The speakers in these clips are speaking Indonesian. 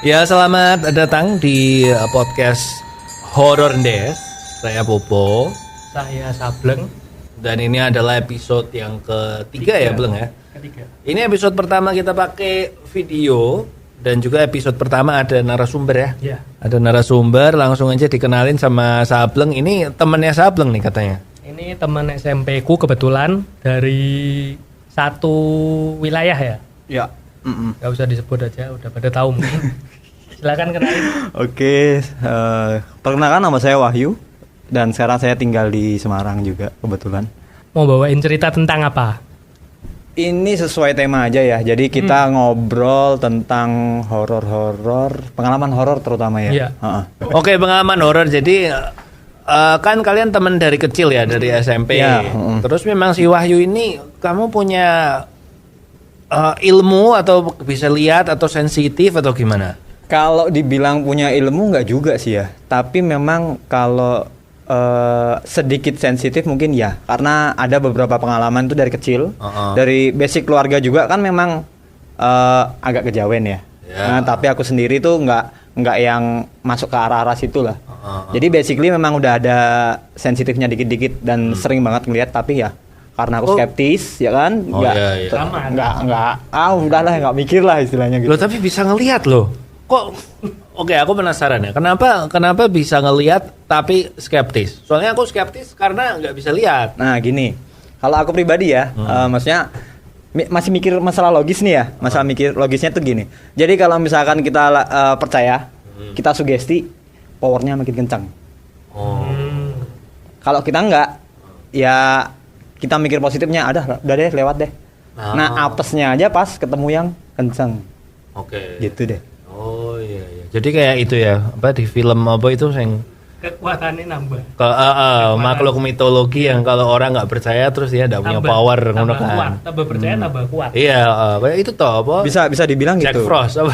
Ya, selamat datang di podcast Horror Des. Saya Popo, saya Sableng, dan ini adalah episode yang ketiga ya, Bleng ya. Ketiga. Ini episode pertama kita pakai video dan juga episode pertama ada narasumber ya. Iya. Ada narasumber, langsung aja dikenalin sama Sableng. Ini temannya Sableng nih katanya. Ini teman SMP ku kebetulan dari satu wilayah ya. Ya. Gak usah disebut aja, udah pada tahu mungkin. Silakan kenalin. Oke, perkenalkan nama saya Wahyu dan sekarang saya tinggal di Semarang juga kebetulan. Mau bawain cerita tentang apa? Ini sesuai tema aja ya. Jadi kita ngobrol tentang horor-horor, pengalaman horor terutama ya. Iya. Oke, pengalaman horor. Jadi kan kalian teman dari kecil ya, dari SMP. Ya, Terus memang si Wahyu ini kamu punya ilmu atau bisa lihat atau sensitif atau gimana? Kalau dibilang punya ilmu nggak juga sih ya. Tapi memang kalau sedikit sensitif mungkin ya. Karena ada beberapa pengalaman tuh dari kecil, dari basic keluarga juga kan memang agak kejawen ya. Nah, tapi aku sendiri tuh nggak yang masuk ke arah-arah situ lah. Jadi basically memang udah ada sensitifnya dikit-dikit dan sering banget ngeliat, tapi ya karena aku skeptis ya kan, udahlah nggak mikir lah istilahnya gitu. Loh, tapi bisa ngelihat loh. Kok? Oke, aku penasaran ya. Kenapa bisa ngelihat tapi skeptis? Soalnya aku skeptis karena nggak bisa lihat. Nah gini, kalau aku pribadi ya, maksudnya masih mikir masalah logis nih ya. Masalah mikir logisnya tuh gini. Jadi kalau misalkan kita percaya, kita sugesti, powernya makin kencang. Kalau kita enggak, ya kita mikir positifnya, udah deh lewat deh. Nah apesnya aja pas ketemu yang kencang. Oke. Gitu deh. Oh iya. Jadi kayak itu ya, apa di film apa itu yang Kekuatannya nambah. Makhluk mitologi yang kalau orang nggak percaya terus dia nggak punya power, ngono kan? Tambah percaya tambah kuat. Iya, kayak itu toh apa? Bisa dibilang Jack gitu. Frost apa?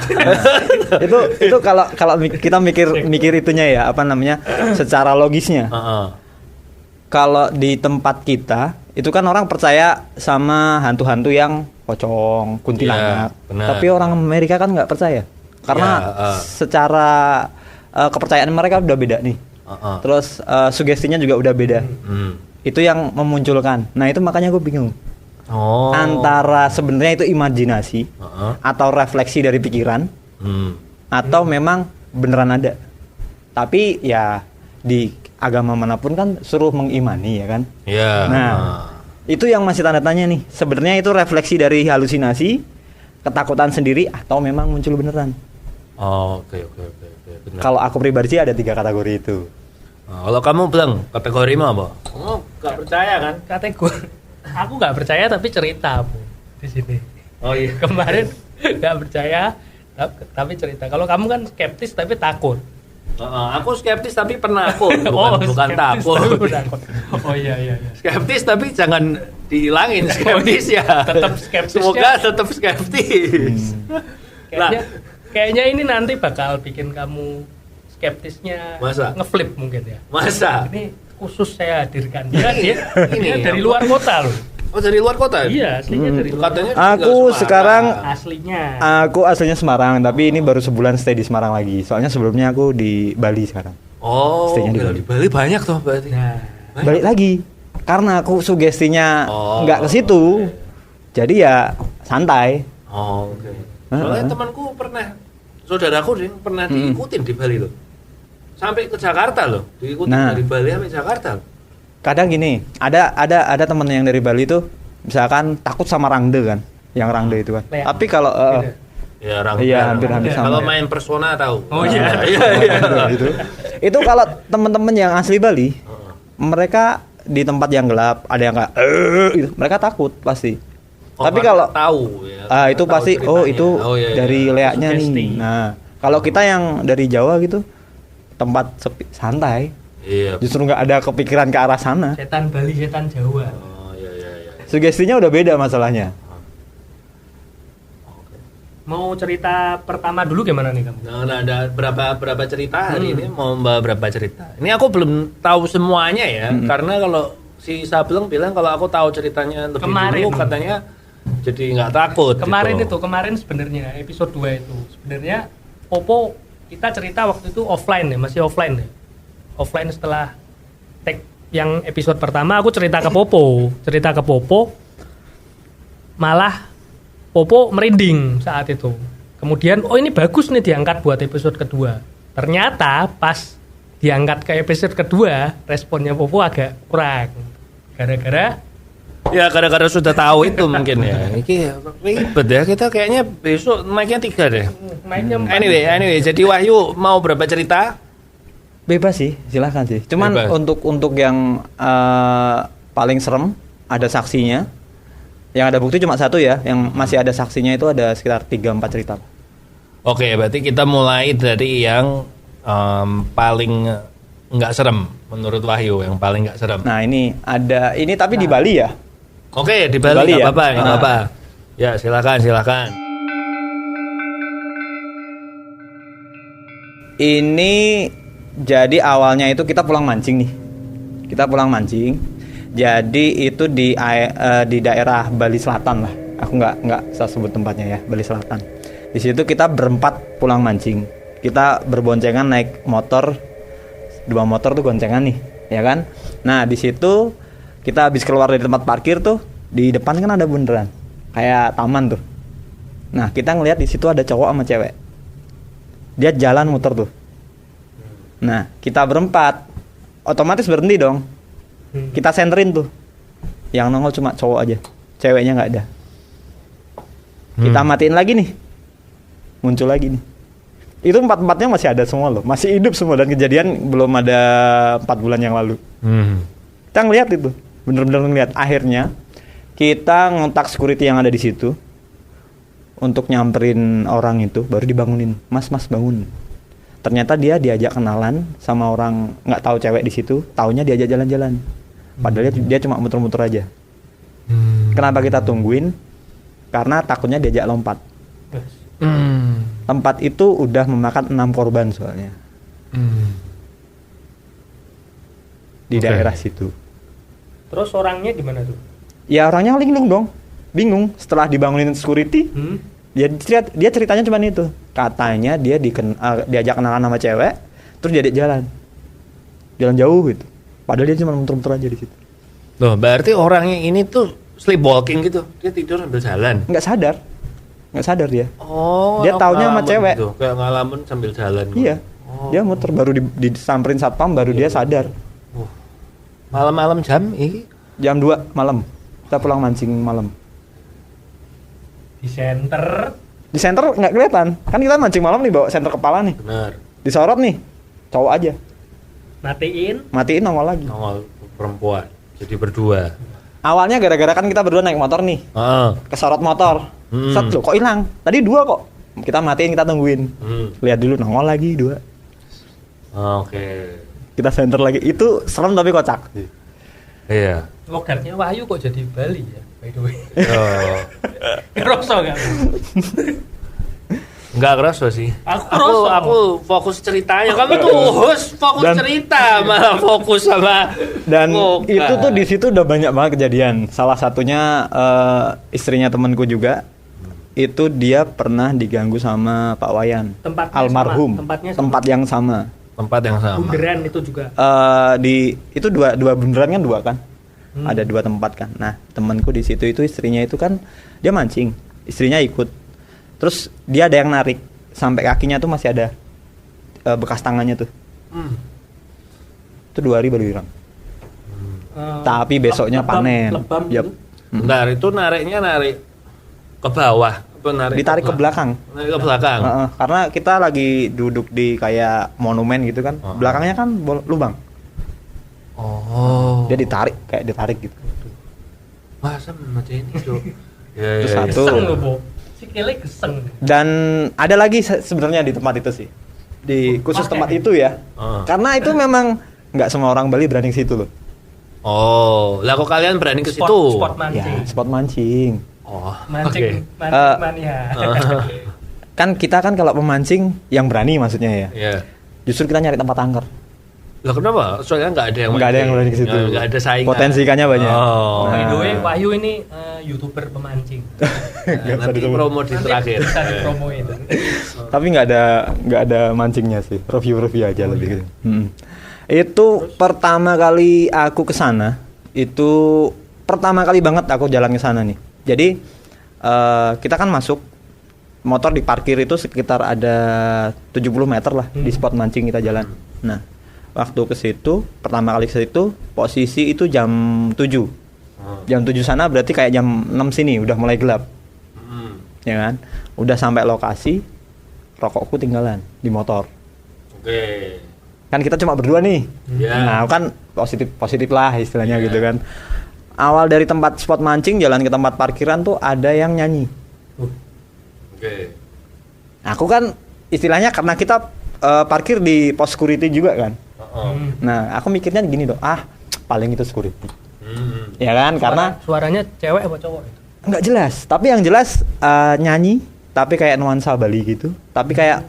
itu kalau kita mikir itunya ya, apa namanya? Secara logisnya. Kalau di tempat kita itu kan orang percaya sama hantu-hantu yang pocong, kuntilanak. Benar. Tapi orang Amerika kan nggak percaya. Karena secara kepercayaan mereka udah beda nih. Terus sugestinya juga udah beda. Itu yang memunculkan. Nah, itu makanya gue bingung. Antara sebenarnya itu imajinasi atau refleksi dari pikiran, atau memang beneran ada. Tapi ya di agama manapun kan suruh mengimani ya kan. Iya. Nah, itu yang masih tanda tanya nih. Sebenarnya itu refleksi dari halusinasi, ketakutan sendiri, atau memang muncul beneran. Oke. Kalau aku pribadi sih ada 3 kategori itu. Kalau kamu bilang kategorimu apa? Kamu nggak percaya kan? Aku nggak percaya tapi cerita Bu di sini. Oh iya. Kemarin nggak percaya tapi cerita. Kalau kamu kan skeptis tapi takut. Aku skeptis tapi penakut, bukan takut. Oh iya. Skeptis tapi jangan dihilangin skeptis ya. Tetap skeptis. Semoga tetap skeptis. Kayaknya ini nanti bakal bikin kamu skeptisnya ngeflip mungkin ya. Masa? Ini khusus saya hadirkan. Dia dari luar kota loh. Oh, dari luar kota? Iya, aslinya dari luar. Katanya aku sekarang Aku aslinya Semarang, tapi ini baru sebulan stay di Semarang lagi. Soalnya sebelumnya aku di Bali sekarang. Oh, di Bali banyak tuh berarti. Nah, balik lagi. Karena aku sugestinya nggak ke situ. Jadi ya santai. Oke. Soalnya temanku saudaraku pernah diikutin di Bali loh. Sampai ke Jakarta loh, diikutin dari Bali sampai Jakarta. Kadang gini, ada temen yang dari Bali tuh misalkan takut sama rangde kan, yang rangde itu kan. Tapi kalau hampir sama. Kalau main Persona tahu. Oh iya. Itu kalau teman-teman yang asli Bali, mereka di tempat yang gelap, ada yang kayak gitu, mereka takut pasti. Tapi kalau tahu ya, itu pasti itu dari leaknya nih. Nah, kalau kita yang dari Jawa gitu, tempat sepi, santai. Iya. Justru nggak ada kepikiran ke arah sana. Setan Bali, setan Jawa. Oh iya. Sugestinya udah beda masalahnya. Mau cerita pertama dulu gimana nih kamu? Nah, ada berapa cerita hari ini? Mau berapa cerita? Ini aku belum tahu semuanya ya, karena kalau si Sableng bilang kalau aku tahu ceritanya lebih dulu katanya jadi nggak takut. Kemarin gitu. kemarin sebenarnya episode 2 itu sebenarnya Popo kita cerita waktu itu offline ya, masih offline ya. Offline setelah tag yang episode pertama aku cerita ke Popo. Malah Popo merinding saat itu. Kemudian ini bagus nih diangkat buat episode kedua. Ternyata pas diangkat ke episode kedua, responnya Popo agak kurang. Gara-gara sudah tahu itu mungkin ya. Ini ribet ya, kita kayaknya besok naiknya 3 deh. Anyway, jadi Wahyu mau berapa cerita? Bebas sih, silahkan sih. Cuman untuk yang paling serem ada saksinya. Yang ada bukti cuma 1 ya. Yang masih ada saksinya itu ada sekitar 3-4 cerita. Oke, berarti kita mulai dari yang paling nggak serem menurut Wahyu, yang paling nggak serem. Nah ini tapi di Bali ya. Oke, di Bali nggak apa-apa. Ya silakan. Ini jadi awalnya itu kita pulang mancing nih. Jadi itu di daerah Bali Selatan lah. Aku nggak saya sebut tempatnya ya, Bali Selatan. Di situ kita berempat pulang mancing. Kita berboncengan naik motor, 2 motor tuh goncengan nih, ya kan? Nah di situ kita habis keluar dari tempat parkir tuh, di depan kan ada bundaran, kayak taman tuh. Nah kita ngelihat di situ ada cowok sama cewek. Dia jalan muter tuh. Nah kita berempat, otomatis berhenti dong. Kita senterin tuh. Yang nongol cuma cowok aja, ceweknya nggak ada. Kita matiin lagi nih. Muncul lagi nih. Itu 4-4-nya masih ada semua loh, masih hidup semua, dan kejadian belum ada 4 bulan yang lalu. Kita ngeliat itu, bener-bener ngeliat. Akhirnya kita ngontak security yang ada di situ untuk nyamperin orang itu, baru dibangunin, mas bangun. Ternyata dia diajak kenalan sama orang nggak tahu cewek di situ, taunya diajak jalan-jalan. Padahal dia cuma muter-muter aja. Kenapa kita tungguin? Karena takutnya diajak lompat. Tempat itu udah memakan 6 korban soalnya. Di daerah situ. Terus orangnya gimana tuh? Ya orangnya linglung dong. Bingung setelah dibangunin security. Dia ceritanya cuma itu. Katanya dia diajak kenalan sama cewek, terus diajak jalan jauh gitu. Padahal dia cuma muter-muter aja di situ. Loh, berarti orangnya ini tuh sleepwalking gitu. Dia tidur sambil jalan. Nggak sadar dia. Oh, dia taunya sama cewek. Gitu. Kayak ngalamin sambil jalan. Iya. Dia muter, baru disamperin satpam, baru dia sadar. Malam-malam jam ini? Jam 2 malam. Kita pulang mancing malam. Di center nggak kelihatan. Kan kita mancing malam nih, bawa senter kepala nih. Benar. Disorot nih. Cowok aja. Matiin nongol lagi. Nongol perempuan. Jadi berdua. Awalnya gara-gara kan kita berdua naik motor nih. Kesorot motor. Set loh, kok hilang? Tadi 2 kok. Kita matiin, kita tungguin. Lihat dulu, nongol lagi 2. Oke. Kita center lagi. Itu serem tapi kocak. Iya. Logatnya Wahyu kok jadi Bali ya, by the way. Kerasa gak? Enggak kerasa sih. Aku fokus ceritanya. Kamu tuh fokus cerita, malah fokus sama. Dan itu tuh di situ udah banyak banget kejadian. Salah satunya istrinya temanku juga. Itu dia pernah diganggu sama Pak Wayan. Almarhum. Tempat yang sama. Bundaran itu juga. Itu dua bundaran kan 2 kan? Ada 2 tempat kan. Nah, temanku di situ itu istrinya itu kan dia mancing. Istrinya ikut. Terus dia ada yang narik sampai kakinya tuh masih ada bekas tangannya tuh. Itu 2 hari baru hilang. Tapi besoknya panen. Yep. Bentar, itu nariknya ke bawah. Ditarik ke belakang. Narik ke belakang. Karena kita lagi duduk di kayak monumen gitu kan. Belakangnya kan lubang. Dia ditarik gitu. Masa macam ini tuh. Itu satu. Sikile geseng. Dan ada lagi sebenarnya di tempat itu sih. Di khusus tempat itu ya. Karena itu memang nggak semua orang Bali berani ke situ loh. Lah kok kalian berani ke situ? Spot mancing. Ya, spot mancing. Mancing mania. Kan kita kan kalau pemancing yang berani maksudnya ya. Iya. Justru kita nyari tempat angker. Lah kenapa? Soalnya nggak ada yang berani ke situ. Nggak ada saingan. Potensi ikannya banyak. By the way, Wahyu ini YouTuber pemancing. Nanti promo di terakhir. Bisa dipromoin. Tapi nggak ada mancingnya sih, review aja lebih gitu. Itu pertama kali aku ke sana, itu pertama kali banget aku jalan ke sana nih. Jadi kita kan masuk motor diparkir itu sekitar ada 70 meter lah di spot mancing kita jalan. Nah, waktu ke situ, pertama kali ke situ, posisi itu jam 7. Jam 7 sana berarti kayak jam 6 sini udah mulai gelap. Ya kan? Udah sampai lokasi, rokokku tinggalan di motor. Oke. Kan kita cuma berdua nih. Yeah. Nah, kan positif lah istilahnya gitu kan. Awal dari tempat spot mancing jalan ke tempat parkiran tuh ada yang nyanyi. Oke. Aku kan istilahnya karena kita parkir di pos security juga kan. Nah, aku mikirnya gini dong, paling itu security. Ya kan, karena suaranya cewek apa cowok? Nggak jelas, tapi yang jelas nyanyi, tapi kayak nuansa Bali gitu, tapi kayak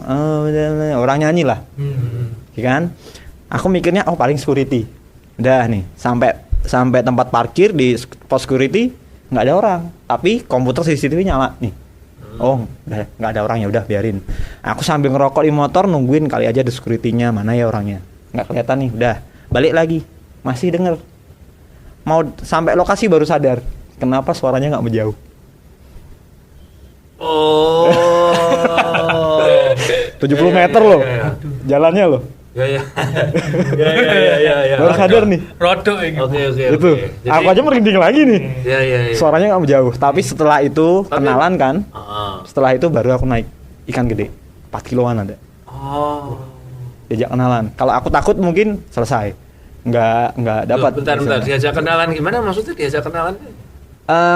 orang nyanyi lah, ya kan? Aku mikirnya paling security, udah nih sampai tempat parkir di pos security nggak ada orang, tapi komputer CCTV nyala nih. Udah nggak ada orang, ya udah biarin. Aku sambil ngerokok di motor nungguin kali aja di security-nya mana ya orangnya, nggak kelihatan nih, udah balik lagi, masih denger. Mau sampai lokasi baru sadar kenapa suaranya nggak menjauh. 70 meter loh, jalannya loh. Ya. Baru sadar nih. Rodok ini. Oke. Itu. Jadi, aku aja merinding lagi nih. Ya. Suaranya nggak menjauh. Tapi setelah itu kenalan kan. Setelah itu baru aku naik ikan gede. 4 kiloan ada. Diajak kenalan. Kalau aku takut mungkin selesai. Nggak dapat. Bentar. Diajak kenalan gimana? Maksudnya diajak kenalan?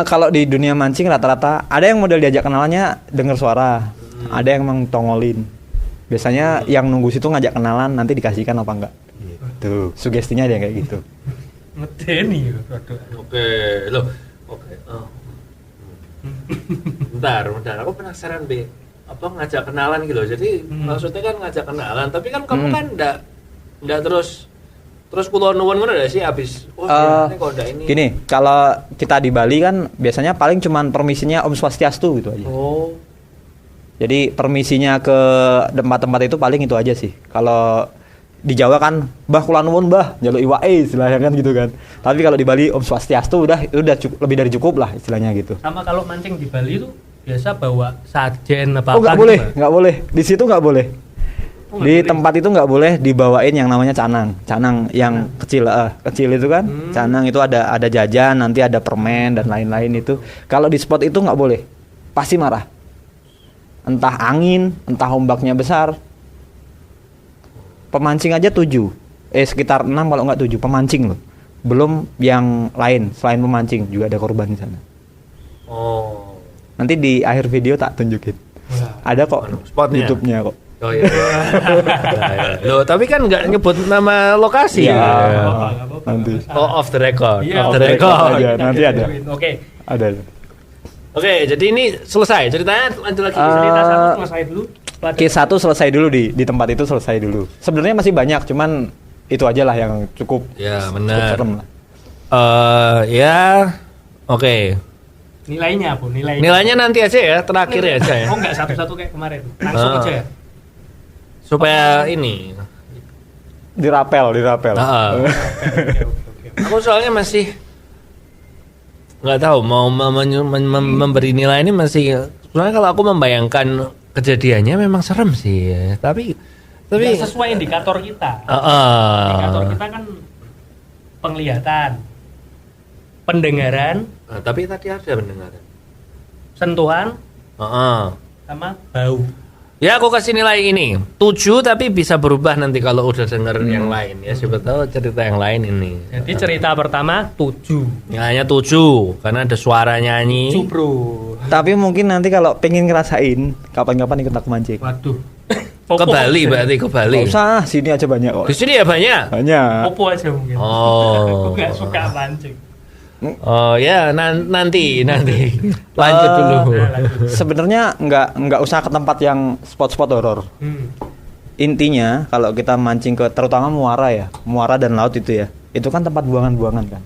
Kalau di dunia mancing rata-rata ada yang model diajak kenalannya denger suara. Ada yang emang tongolin. Biasanya yang nunggu situ ngajak kenalan, nanti dikasihkan apa enggak. Tuh, sugestinya ada yang kayak gitu. Ngedeni. Oke. Bentar. Aku penasaran, Be. Apa ngajak kenalan gitu. Jadi maksudnya kan ngajak kenalan, tapi kan kamu kan enggak terus kulo nuwun ngono sih habis. Ini kok ndak ini. Gini, kalau kita di Bali kan biasanya paling cuman permisinya Om Swastiastu gitu aja. Jadi permisinya ke tempat-tempat itu paling itu aja sih. Kalau di Jawa kan Mbah kula nuwun Mbah, njaluk iwake istilahnya kan gitu kan. Tapi kalau di Bali Om Swastiastu udah lebih dari cukup lah istilahnya gitu. Sama kalau mancing di Bali itu biasa bawa sajen apa nggak boleh. Di situ nggak boleh. Di tempat itu nggak boleh dibawain yang namanya canang yang kecil itu kan. Canang itu ada jajan, nanti ada permen dan lain-lain itu. Kalau di spot itu nggak boleh, pasti marah. Entah angin, entah ombaknya besar. Pemancing aja 7, sekitar 6 kalau nggak 7 pemancing loh. Belum yang lain selain pemancing juga ada korban di sana. Nanti di akhir video tak tunjukin. Ada kok spotnya. YouTube-nya kok. Oh iya. Loh, tapi kan nggak nyebut nama lokasi. Nanti. Off the record. Off the record aja. Nanti ada. Oke. Ada. Oke, jadi ini selesai ceritanya, lanjut lagi. Cerita satu selesai dulu. Q1 selesai dulu di tempat itu selesai dulu. Sebenarnya masih banyak, cuman itu aja lah yang cukup. Ya benar. Serem lah. Oke. Nilainya apa? Nilainya nanti aja ya, terakhir aja ya. Enggak satu-satu kayak kemarin. Langsung aja ya. Supaya ini dirapel. Oke. Aku soalnya masih nggak tahu mau memberi nilai ini masih. Soalnya kalau aku membayangkan kejadiannya memang serem sih ya. Tapi nggak sesuai indikator kita. Indikator kita kan penglihatan, pendengaran. Tapi tadi ada pendengaran. Sentuhan. Sama bau. Ya aku kasih nilai ini 7, tapi bisa berubah nanti kalau udah denger yang lain ya. Siapa tahu cerita yang lain ini. Jadi cerita pertama 7. Nilainya 7 karena ada suara nyanyi. 7 bro. Tapi mungkin nanti kalau pengen ngerasain kapan-kapan ikut aku mancing. Waduh. Ke Bali berarti ke Bali. Nggak usah, sini aja banyak kok. Di sini ya banyak. Popo aja mungkin. Oh. Aku nggak suka mancing. Oh ya nanti lanjut dulu. Sebenarnya nggak usah ke tempat yang spot-spot horor. Intinya kalau kita mancing ke terutama muara dan laut itu ya, itu kan tempat buangan-buangan kan.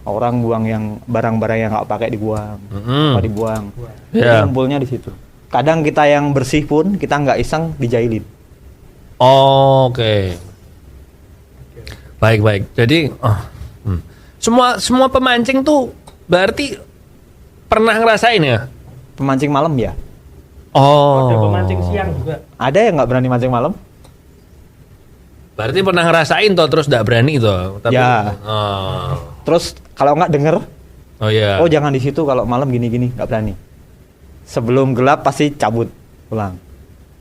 Orang buang yang barang-barang yang nggak pakai dibuang, apa dibuang. Ya. Jadi ngumpulnya di situ. Kadang kita yang bersih pun kita nggak iseng dijailin. Oke. Baik. Jadi semua pemancing tuh berarti pernah ngerasain ya? Pemancing malam ya. Oh. Ada pemancing siang juga. Ada yang nggak berani mancing malam? Berarti pernah ngerasain toh terus nggak berani toh. Tapi, Ya. Terus kalau nggak denger, Oh iya. oh jangan di situ kalau malam gini-gini, nggak berani. Sebelum gelap pasti cabut pulang.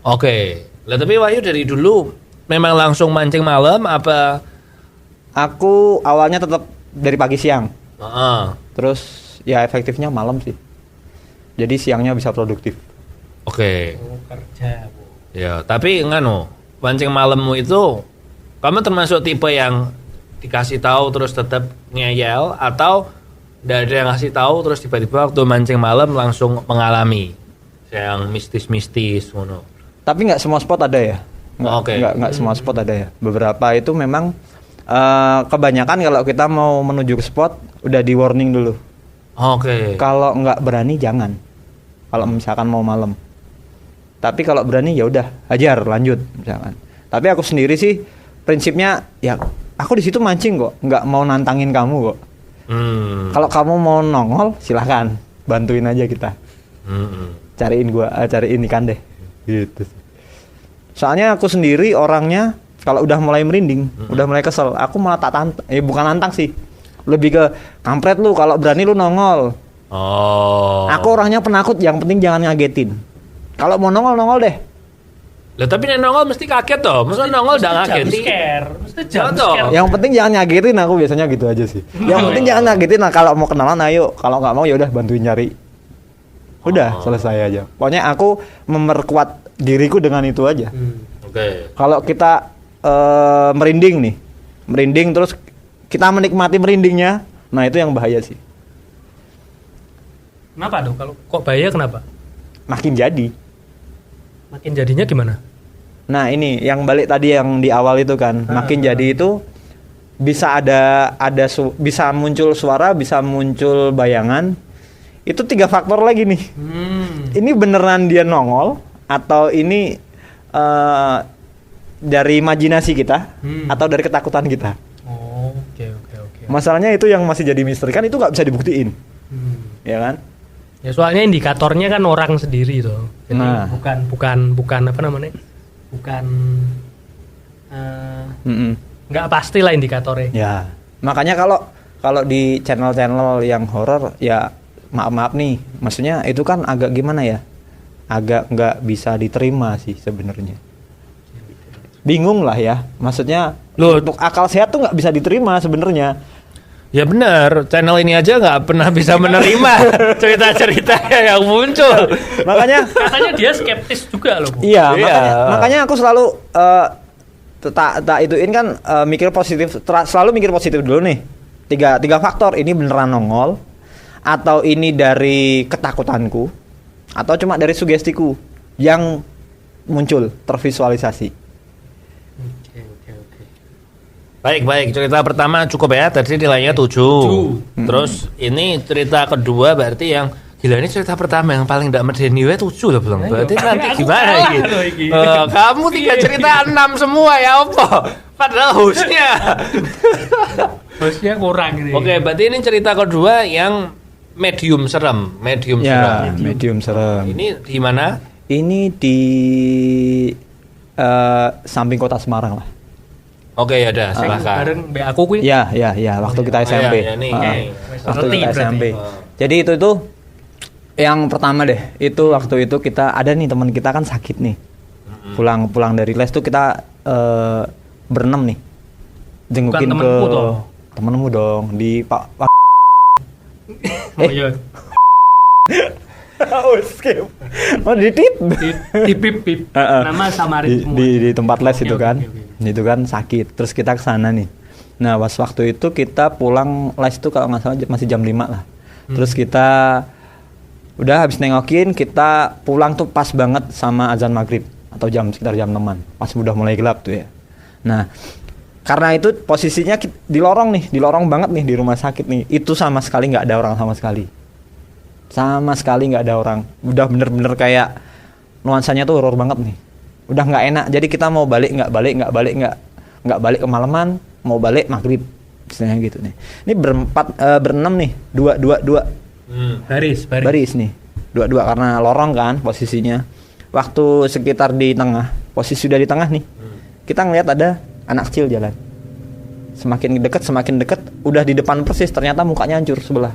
Oke. Lah tapi Wahyu dari dulu memang langsung mancing malam apa? Aku awalnya tetap dari pagi siang. Heeh. Terus ya efektifnya malam sih. Jadi siangnya bisa produktif. Oke. Oh, kerja, Bu. Ya, tapi nganu, mancing malammu itu kamu termasuk tipe yang dikasih tahu terus tetap ngeyel atau nggak ada yang ngasih tahu terus tiba-tiba waktu mancing malam langsung mengalami yang mistis-mistis ngono. Tapi nggak semua spot ada ya. Oke. Nggak semua spot ada ya. Beberapa itu memang kebanyakan kalau kita mau menuju ke spot udah di warning dulu. Oke. Kalau nggak berani jangan. Kalau misalkan mau malam. Tapi kalau berani ya udah hajar lanjut misalkan. Tapi aku sendiri sih prinsipnya ya aku di situ mancing kok, nggak mau nantangin kamu kok. Kalau kamu mau nongol silahkan bantuin aja kita. Cariin ikan deh. Gitu. Soalnya aku sendiri orangnya kalau udah mulai merinding, udah mulai kesel, aku malah tak tantang. Bukan nantang sih. Lebih ke kampret lu kalau berani lu nongol. Oh. Aku orangnya penakut, yang penting jangan ngagetin. Kalau mau nongol deh. Lah tapi nek nongol mesti kaget toh. Mesti nongol udah ngageti. Mesti jump Betul. scare. Yang penting jangan ngagetin, aku biasanya gitu aja sih. Yang penting jangan ngagetin. Nah, kalau mau kenalan ayo, kalau nggak mau ya udah bantuin nyari. Udah selesai aja. Pokoknya aku memperkuat diriku dengan itu aja. Oke. Kalau kita merinding terus kita menikmati merindingnya, nah itu yang bahaya sih. Kenapa dong? Kalau kok bahaya kenapa? Makin jadi. Makin jadinya gimana? Nah ini yang balik tadi yang di awal itu kan, makin jadi itu bisa bisa muncul suara, bisa muncul bayangan. Itu 3 faktor lagi nih. Ini beneran dia nongol atau ini dari imajinasi kita atau dari ketakutan kita. Oh, oke. Masalahnya itu yang masih jadi misteri kan, itu nggak bisa dibuktiin, ya kan? Ya soalnya indikatornya kan orang sendiri tuh. Jadi Nah. bukan apa namanya? Bukan nggak pasti lah indikatornya. Ya, makanya kalau di channel-channel yang horor ya maaf nih, maksudnya itu kan agak gimana ya? Agak nggak bisa diterima sih sebenarnya. Bingung lah ya, maksudnya untuk akal sehat tuh nggak bisa diterima sebenarnya. Ya benar, channel ini aja nggak pernah bisa menerima cerita-cerita yang muncul. Makanya Katanya dia skeptis juga loh, Bu. iya, Iya. makanya aku selalu tak ituin kan mikir positif, selalu mikir positif dulu nih. Tiga faktor, ini beneran nongol atau ini dari ketakutanku atau cuma dari sugestiku yang muncul tervisualisasi. Baik, cerita pertama cukup ya, tadi nilainya 7. Terus ini cerita kedua berarti yang gila, ini cerita pertama yang paling tidak medeni 7 loh belum. Berarti nanti gimana kalah gitu. loh iki. Kamu 3 cerita 6 semua ya apa? Padahal hostnya. Hostnya kurang ini. Oke, berarti ini cerita kedua yang medium serem. Ya, medium serem. Ini di mana? Ini di samping kota Semarang lah. Oke, ya udah, silakan. Bareng mbak aku kuwi. Ya, waktu kita SMP. iya, nih. Waktu Ngerti kita berarti. SMP. Jadi itu yang pertama deh. Itu waktu itu kita ada nih teman kita kan sakit nih. Pulang dari les tuh kita berenam nih. Jengukin Bukan ke temenku toh? temenmu dong di Pak. Oh iya. skip. Oh di tip. Di pip. Nama samarin semua. Di tempat les itu Oke, kan. oke. Itu kan sakit. Terus kita ke sana nih. Nah, waktu itu kita pulang les itu kalau nggak salah masih jam 5 lah. Terus kita udah habis nengokin, kita pulang tuh pas banget sama azan maghrib atau sekitar jam 6-an. Pas udah mulai gelap tuh ya. Nah, Karena itu posisinya di lorong nih, di lorong banget nih di rumah sakit nih. Itu sama sekali nggak ada orang sama sekali. Sama sekali nggak ada orang. Udah bener-bener kayak nuansanya tuh horor banget nih. Udah nggak enak. Jadi kita mau balik nggak balik kemalaman, mau balik maghrib. Misalnya gitu nih. Ini berenam nih, dua. Baris nih. Dua karena lorong kan posisinya. Waktu sekitar di tengah, posisi sudah di tengah nih. Kita ngelihat ada anak kecil jalan. Semakin dekat, udah di depan persis. Ternyata mukanya hancur sebelah.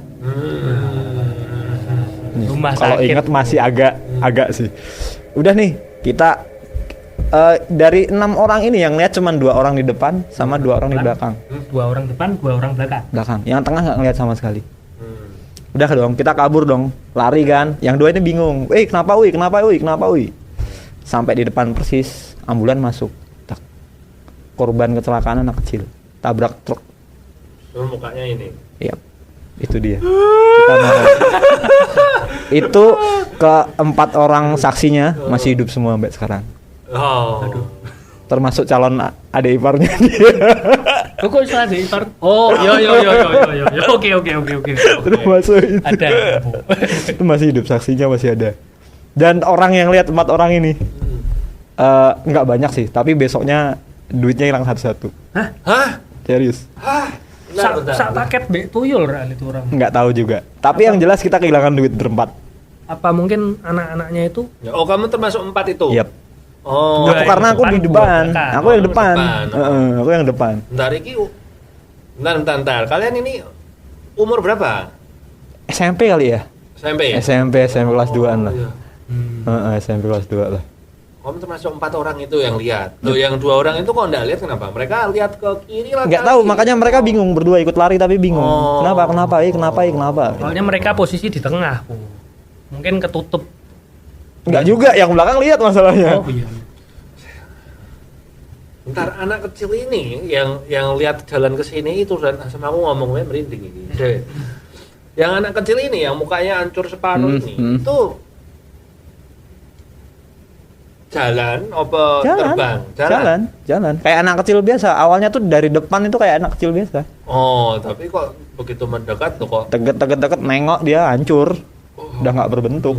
Kalau ingat masih agak sih. Udah nih, kita dari 6 orang ini yang lihat cuma 2 orang di depan sama 2 orang di belakang. 2 orang depan, 2 orang belakang. Yang tengah nggak ngeliat sama sekali. Udah dong, kita kabur dong, lari kan. Yang 2 ini bingung. Kenapa? Sampai di depan persis, ambulan masuk. Korban kecelakaan anak kecil, tabrak truk. Mukanya ini. Iya, itu dia. Kita itu ke-4 orang saksinya masih hidup semua sampai sekarang. Aduh. Termasuk calon adik iparnya dia. Kok iso adik ipar? Oh, yo. Oke. Termasuk itu. Ada. Itu masih hidup, saksinya masih ada. Dan orang yang lihat 4 orang ini nggak banyak sih, tapi besoknya duitnya hilang satu-satu. Hah? Serius? Sak paket be tuyul kan itu orang. Nggak tahu juga. Tapi yang jelas kita kehilangan duit berempat. Apa mungkin anak-anaknya itu? Oh, kamu termasuk 4 itu? Yap. Oh, Karena aku di depan. Aku yang depan. Aku yang depan. Bentar. Kalian ini umur berapa? SMP kali ya? SMP kelas 2-an lah. Iya. SMP kelas 2 lah. Kamu termasuk 4 orang itu yang lihat. Loh, yang 2 orang itu kok enggak lihat kenapa? Mereka lihat ke kiri lah. Enggak tahu, makanya mereka bingung, berdua ikut lari tapi bingung. Kenapa? Soalnya mereka posisi di tengah. Mungkin ketutup. Enggak juga, yang belakang lihat masalahnya. Oh iya. Bentar, anak kecil ini yang lihat jalan ke sini itu dan sama aku ngomongnya merinding ini. Yang anak kecil ini yang mukanya hancur separuh ini itu jalan apa terbang? Jalan. Kayak anak kecil biasa. Awalnya tuh dari depan itu kayak anak kecil biasa. Oh, tapi kok begitu mendekat tuh kok Deket nengok dia hancur. Udah nggak berbentuk.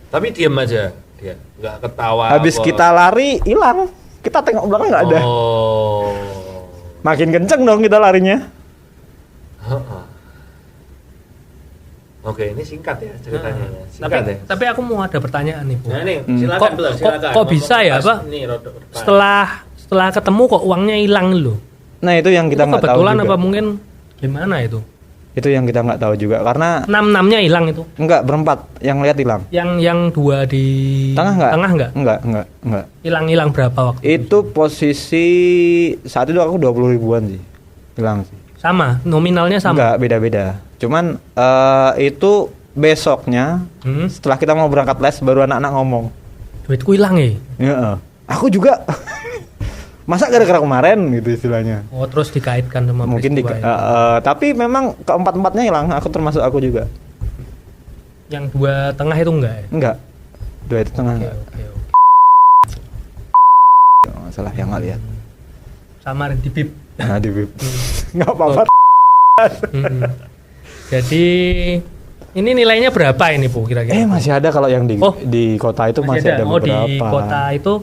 Tapi diam aja dia, nggak ketawa. Habis kita lari hilang. Kita tengok belakang nggak ada. Oh. Makin kenceng dong kita larinya. Oke, ini singkat ya ceritanya. Tapi aku mau ada pertanyaan nih, Bu. Nah, ini silakan. Kok bisa ya, Pak? Setelah ketemu kok uangnya hilang loh. Nah, itu yang kita nggak tahu juga. Kebetulan apa mungkin gimana itu? Itu yang kita nggak tahu juga karena 6-6-nya hilang itu. Enggak, berempat yang lihat hilang. Yang 2 di tengah enggak? Enggak. Hilang berapa waktu? Itu posisi saat itu aku 20 ribuan sih. Hilang sih. Sama, nominalnya sama. Enggak, beda-beda. Cuman itu besoknya setelah kita mau berangkat les baru anak-anak ngomong. Duitku hilang ya? Iya. Aku juga. Masa gara-gara kemarin gitu istilahnya. Oh, terus dikaitkan sama mungkin tapi memang keempat-empatnya hilang, aku juga. Yang 2 tengah itu enggak ya? Enggak. 2 itu tengah enggak. Okay. Masalah yang enggak lihat. Sama di bib. Nah, di bib. Enggak apa-apa. Jadi ini nilainya berapa ini, Bu, kira-kira? Masih ada kalau yang di kota itu masih ada beberapa. Di kota itu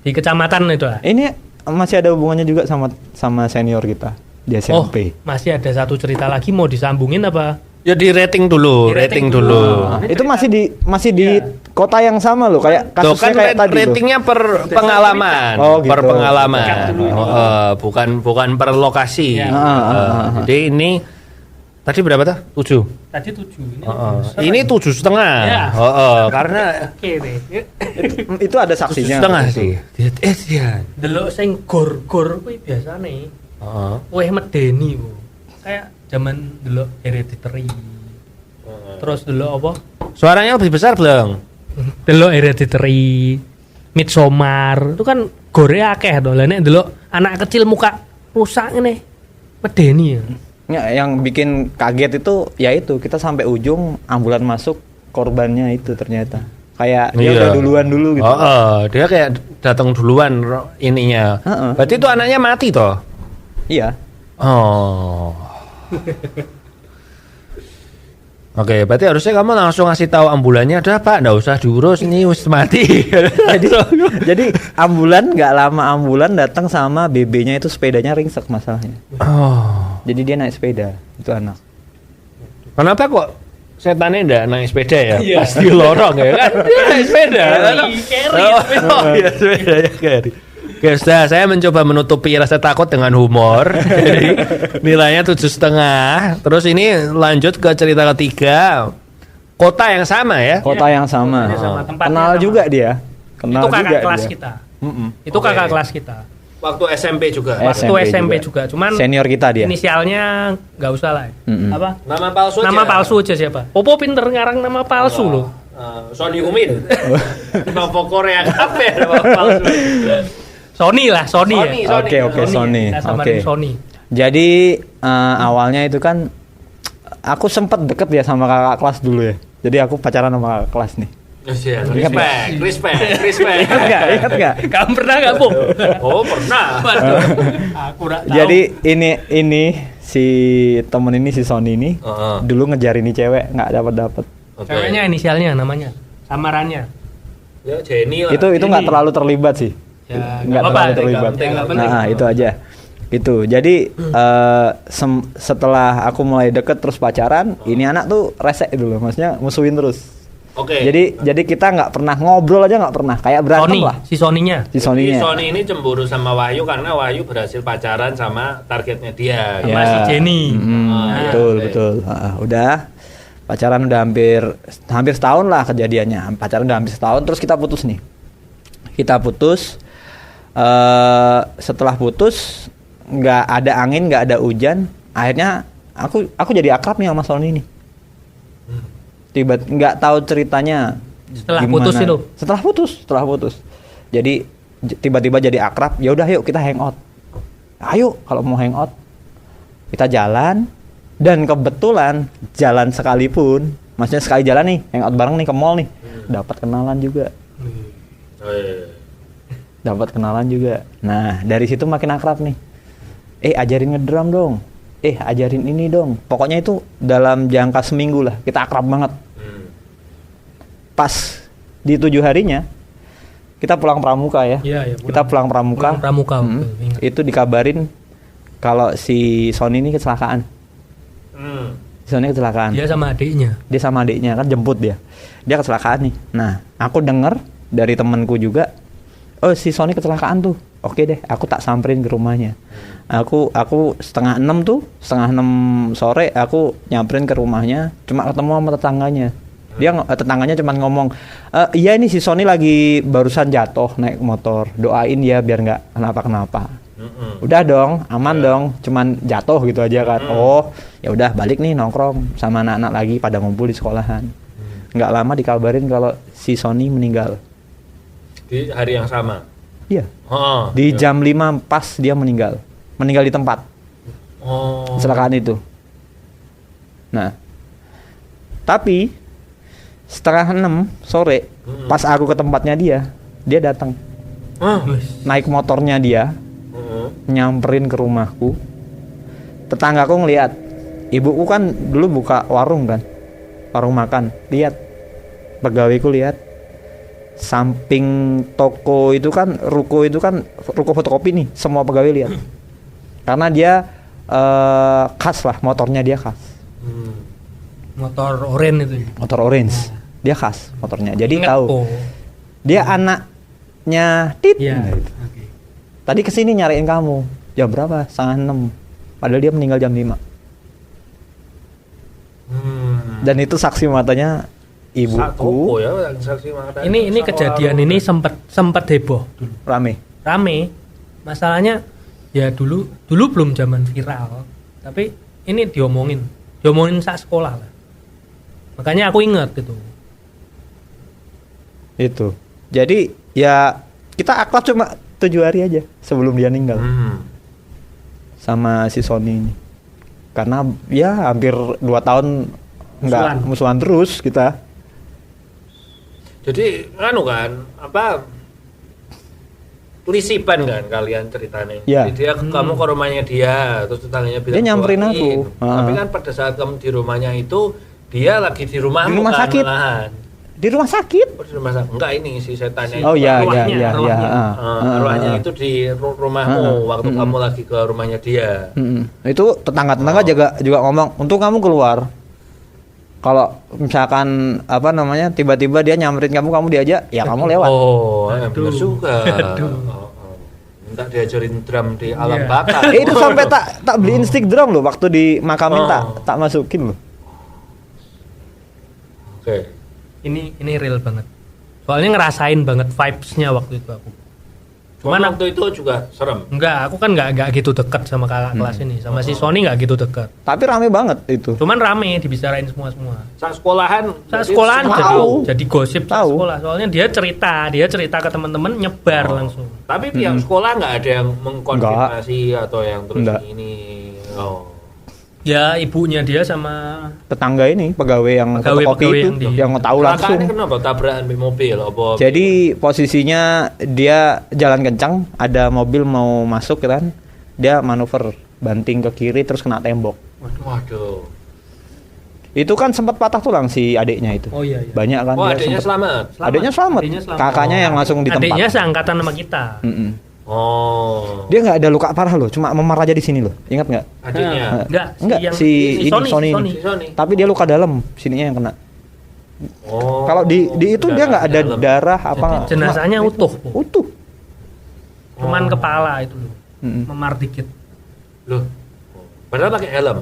di kecamatan itu lah. Ini masih ada hubungannya juga sama senior kita di SMP. Masih ada satu cerita lagi mau disambungin apa? Ya di rating dulu. Itu masih di kota yang sama loh, kayak kasusnya kan kayak tadi. Ratingnya per pengalaman, gitu. Per pengalaman. Bukan per lokasi. Jadi ini tadi berapa tuh? 7. Tadi 7. Ini 7,5. Ya. Karena itu ada saksinya. 7,5 sih. Iya. Delok sing gor-gor kuwi biasane. Weh medeni, Bu. Kayak zaman delok Hereditary. Terus delok apa? Suaranya lebih besar belum? Delok Hereditary, Midsommar, itu kan gore akeh to. Lah nek delok anak kecil muka rusak ngene medeni ya. Yang bikin kaget itu ya itu kita sampai ujung ambulan masuk korbannya itu ternyata kayak dia udah duluan dulu gitu. Dia kayak datang duluan ininya. Berarti itu anaknya mati toh? Iya. Oh. Oke, berarti harusnya kamu langsung ngasih tahu ambulannya, ada Pak, nggak usah diurus, ini wis mati. Jadi ambulan nggak lama ambulan datang sama BB-nya itu sepedanya ringsek masalahnya. Oh. Jadi dia naik sepeda itu anak. Kenapa kok setannya nggak naik sepeda ya? Iya. Pasti lorong ya kan? Dia naik sepeda. Carry. Oh iya sepeda ya carry. Oke, sudah, saya mencoba menutupi rasa takut dengan humor. Jadi nilainya 7,5. Terus ini lanjut ke cerita ketiga. Kota yang sama ya? Kota yang sama. Kotanya sama, tempatnya Kenal sama. juga dia. Kenal Itu kakak juga kelas dia. kita. Mm-mm. Itu Oke. kakak kelas kita. Waktu SMP juga. Waktu SMP juga. Cuman Senior kita dia. inisialnya nggak usah lah. Mm-mm. Apa? Nama palsu aja. Nama palsu aja siapa? Popo pinter ngarang nama palsu loh. Sony Umin. Nama Korea kafe nama palsu. Sony lah, Sony Sony, ya. Oke, Sony. Kita samarin Oke. Sony. Jadi awalnya itu kan aku sempat deket ya sama kakak kelas dulu ya. Jadi aku pacaran sama kakak kelas nih. Respect. Ingat nggak? Kamu pernah nggak, Pop? Oh pernah. Waduh. Aku nggak tahu. Jadi ini si temen ini si Sony ini dulu ngejar ini cewek nggak dapat. Ceweknya inisialnya namanya, samarannya. Ya Jenny lah. Itu nggak Jenny. terlalu terlibat sih. Ya, Nggak apa-apa, terlalu terlibat. nggak penting. Nah itu aja. Itu. Jadi setelah aku mulai deket terus pacaran, ini anak tuh resek dulu, maksudnya musuhin terus. Oke. Jadi kita nggak pernah ngobrol aja nggak pernah, kayak berantem Sony, lah. si Sony-nya. Si Sony-nya. Sony ini cemburu sama Wahyu karena Wahyu berhasil pacaran sama targetnya dia. Sama si Jenny. Ah, Betul iya. betul. Udah pacaran udah hampir setahun lah kejadiannya. Pacaran udah hampir setahun, terus kita putus nih. Kita putus. Setelah putus nggak ada angin, nggak ada hujan. Akhirnya aku jadi akrab nih sama Sony ini. Nggak tahu ceritanya. Setelah gimana. putus itu? Setelah putus. Jadi tiba-tiba jadi akrab. Ya udah yuk kita hangout. Ayo kalau mau hangout kita jalan. Dan kebetulan jalan sekalipun, maksudnya sekali jalan nih hangout bareng nih ke mall nih, dapat kenalan juga. Dapat kenalan juga. Nah dari situ makin akrab nih. Ajarin ngedrum dong. Ajarin ini dong. Pokoknya itu dalam jangka seminggu lah kita akrab banget. Pas di 7 harinya kita pulang pramuka ya. Iya, Kita pulang pramuka. Pulang pramuka, betul, ingat. Itu dikabarin kalau si Sony ini kecelakaan. Si Sony kecelakaan. Dia sama adiknya. Dia sama adiknya kan jemput dia. Dia kecelakaan nih. Nah, aku denger dari temanku juga, oh si Sony kecelakaan tuh. Oke deh, aku tak samperin ke rumahnya. Aku 5:30 sore aku nyamperin ke rumahnya, cuma ketemu sama tetangganya. Tetangganya cuma ngomong, iya ini si Sony lagi barusan jatuh naik motor. Doain ya biar nggak kenapa-kenapa. Udah dong, aman dong, cuman jatuh gitu aja kan. Oh, ya udah balik nih nongkrong sama anak-anak lagi pada ngumpul di sekolahan. Nggak lama dikabarin kalau si Sony meninggal. Di hari yang sama. Iya. Oh, Di jam 5 pas dia meninggal. Meninggal di tempat. Oh. Kecelakaan itu. Nah, tapi 5:30 sore pas aku ke tempatnya dia datang. Naik motornya dia, nyamperin ke rumahku. Tetanggaku ngeliat, ibuku kan dulu buka warung kan, warung makan. Lihat, pegawaiku lihat, samping toko itu kan, ruko fotokopi nih, semua pegawai lihat. Karena dia khas lah, motornya dia khas. Motor oranye itu. Motor orange, dia khas motornya. Jadi Ingat, tahu. Po. Dia anaknya Tit. Iya. Nah, gitu. Oke. Tadi kesini nyariin kamu. Jam berapa? 5:30. Padahal dia meninggal jam 5. Dan itu saksi matanya ibuku. Ya, saksi mata. Ini kejadian ini sempat heboh dulu. Rame. Masalahnya ya dulu belum zaman viral. Tapi ini diomongin sak sekolah lah. Makanya aku ingat gitu. Itu. Jadi ya kita akrab cuma 7 hari aja sebelum dia meninggal. Sama si Sony ini. Karena ya hampir 2 tahun enggak musuhan terus kita. Jadi kan 7 lisipan kan kalian ceritanya. Ya. Jadi dia kamu ke rumahnya dia, terus tetangganya bilang Dia nyamperin aku. Tapi kan pada saat kamu di rumahnya itu dia lagi di rumahmu Di rumah kan, sakit. malahan. Di rumah sakit. Oh, di rumah sakit. Enggak ini si setannya. Oh iya iya Arwahnya, iya iya. arwahnya. Arwahnya itu di rumahmu waktu kamu lagi ke rumahnya dia. Itu tetangga-tetangga juga ngomong, "Untuk kamu keluar." Kalau misalkan apa namanya tiba-tiba dia nyamperin kamu diajak, ya kamu lewat. Oh, benar Aduh. juga. Aduh. Minta diajarin drum di alam Iya. bakar. Itu sampai tak beliin stick drum loh waktu di makamin tak masukin loh. Oke. Ini real banget. Soalnya ngerasain banget vibes-nya waktu itu aku. Cuman waktu itu juga serem. Enggak, aku kan enggak gitu deket sama kakak kelas ini. Sama si Sony enggak gitu deket. Tapi rame banget itu. Cuman rame dibicarain semua. Saat sekolahan. Saat berarti sekolahan semua tahu. jadi gosip saat Tahu. sekolah. Soalnya dia cerita ke teman-teman nyebar langsung. Tapi pihak sekolah nggak ada yang mengkonfirmasi atau yang terus Enggak. ini. Oh. Ya ibunya dia sama Tetangga ini pegawai yang fotokopi Pegawai itu yang yang tahu langsung. Kakaknya kenapa tabrakan di mobil? Apa? Jadi posisinya dia jalan kencang, ada mobil mau masuk kan, dia manuver banting ke kiri terus kena tembok. Waduh. Itu kan sempat patah tulang si adiknya itu. Oh iya. Banyak kan Oh, dia adiknya sempet- selamat. Adiknya selamat. Kakaknya yang langsung di tempat. Adiknya seangkatan sama kita. Mm-mm. Oh. Dia nggak ada luka parah loh, cuma memar aja di sini loh. Ingat nggak? Adiknya. Enggak, Si ini Sony ini. Si Sony. Tapi dia luka dalam, sininya yang kena. Oh. Kalau di itu dia nggak ada dalam. darah apa. Jenazahnya utuh. Po. Utuh. Cuman kepala itu loh. Mm-mm. Memar dikit. Loh. Padahal pakai helm.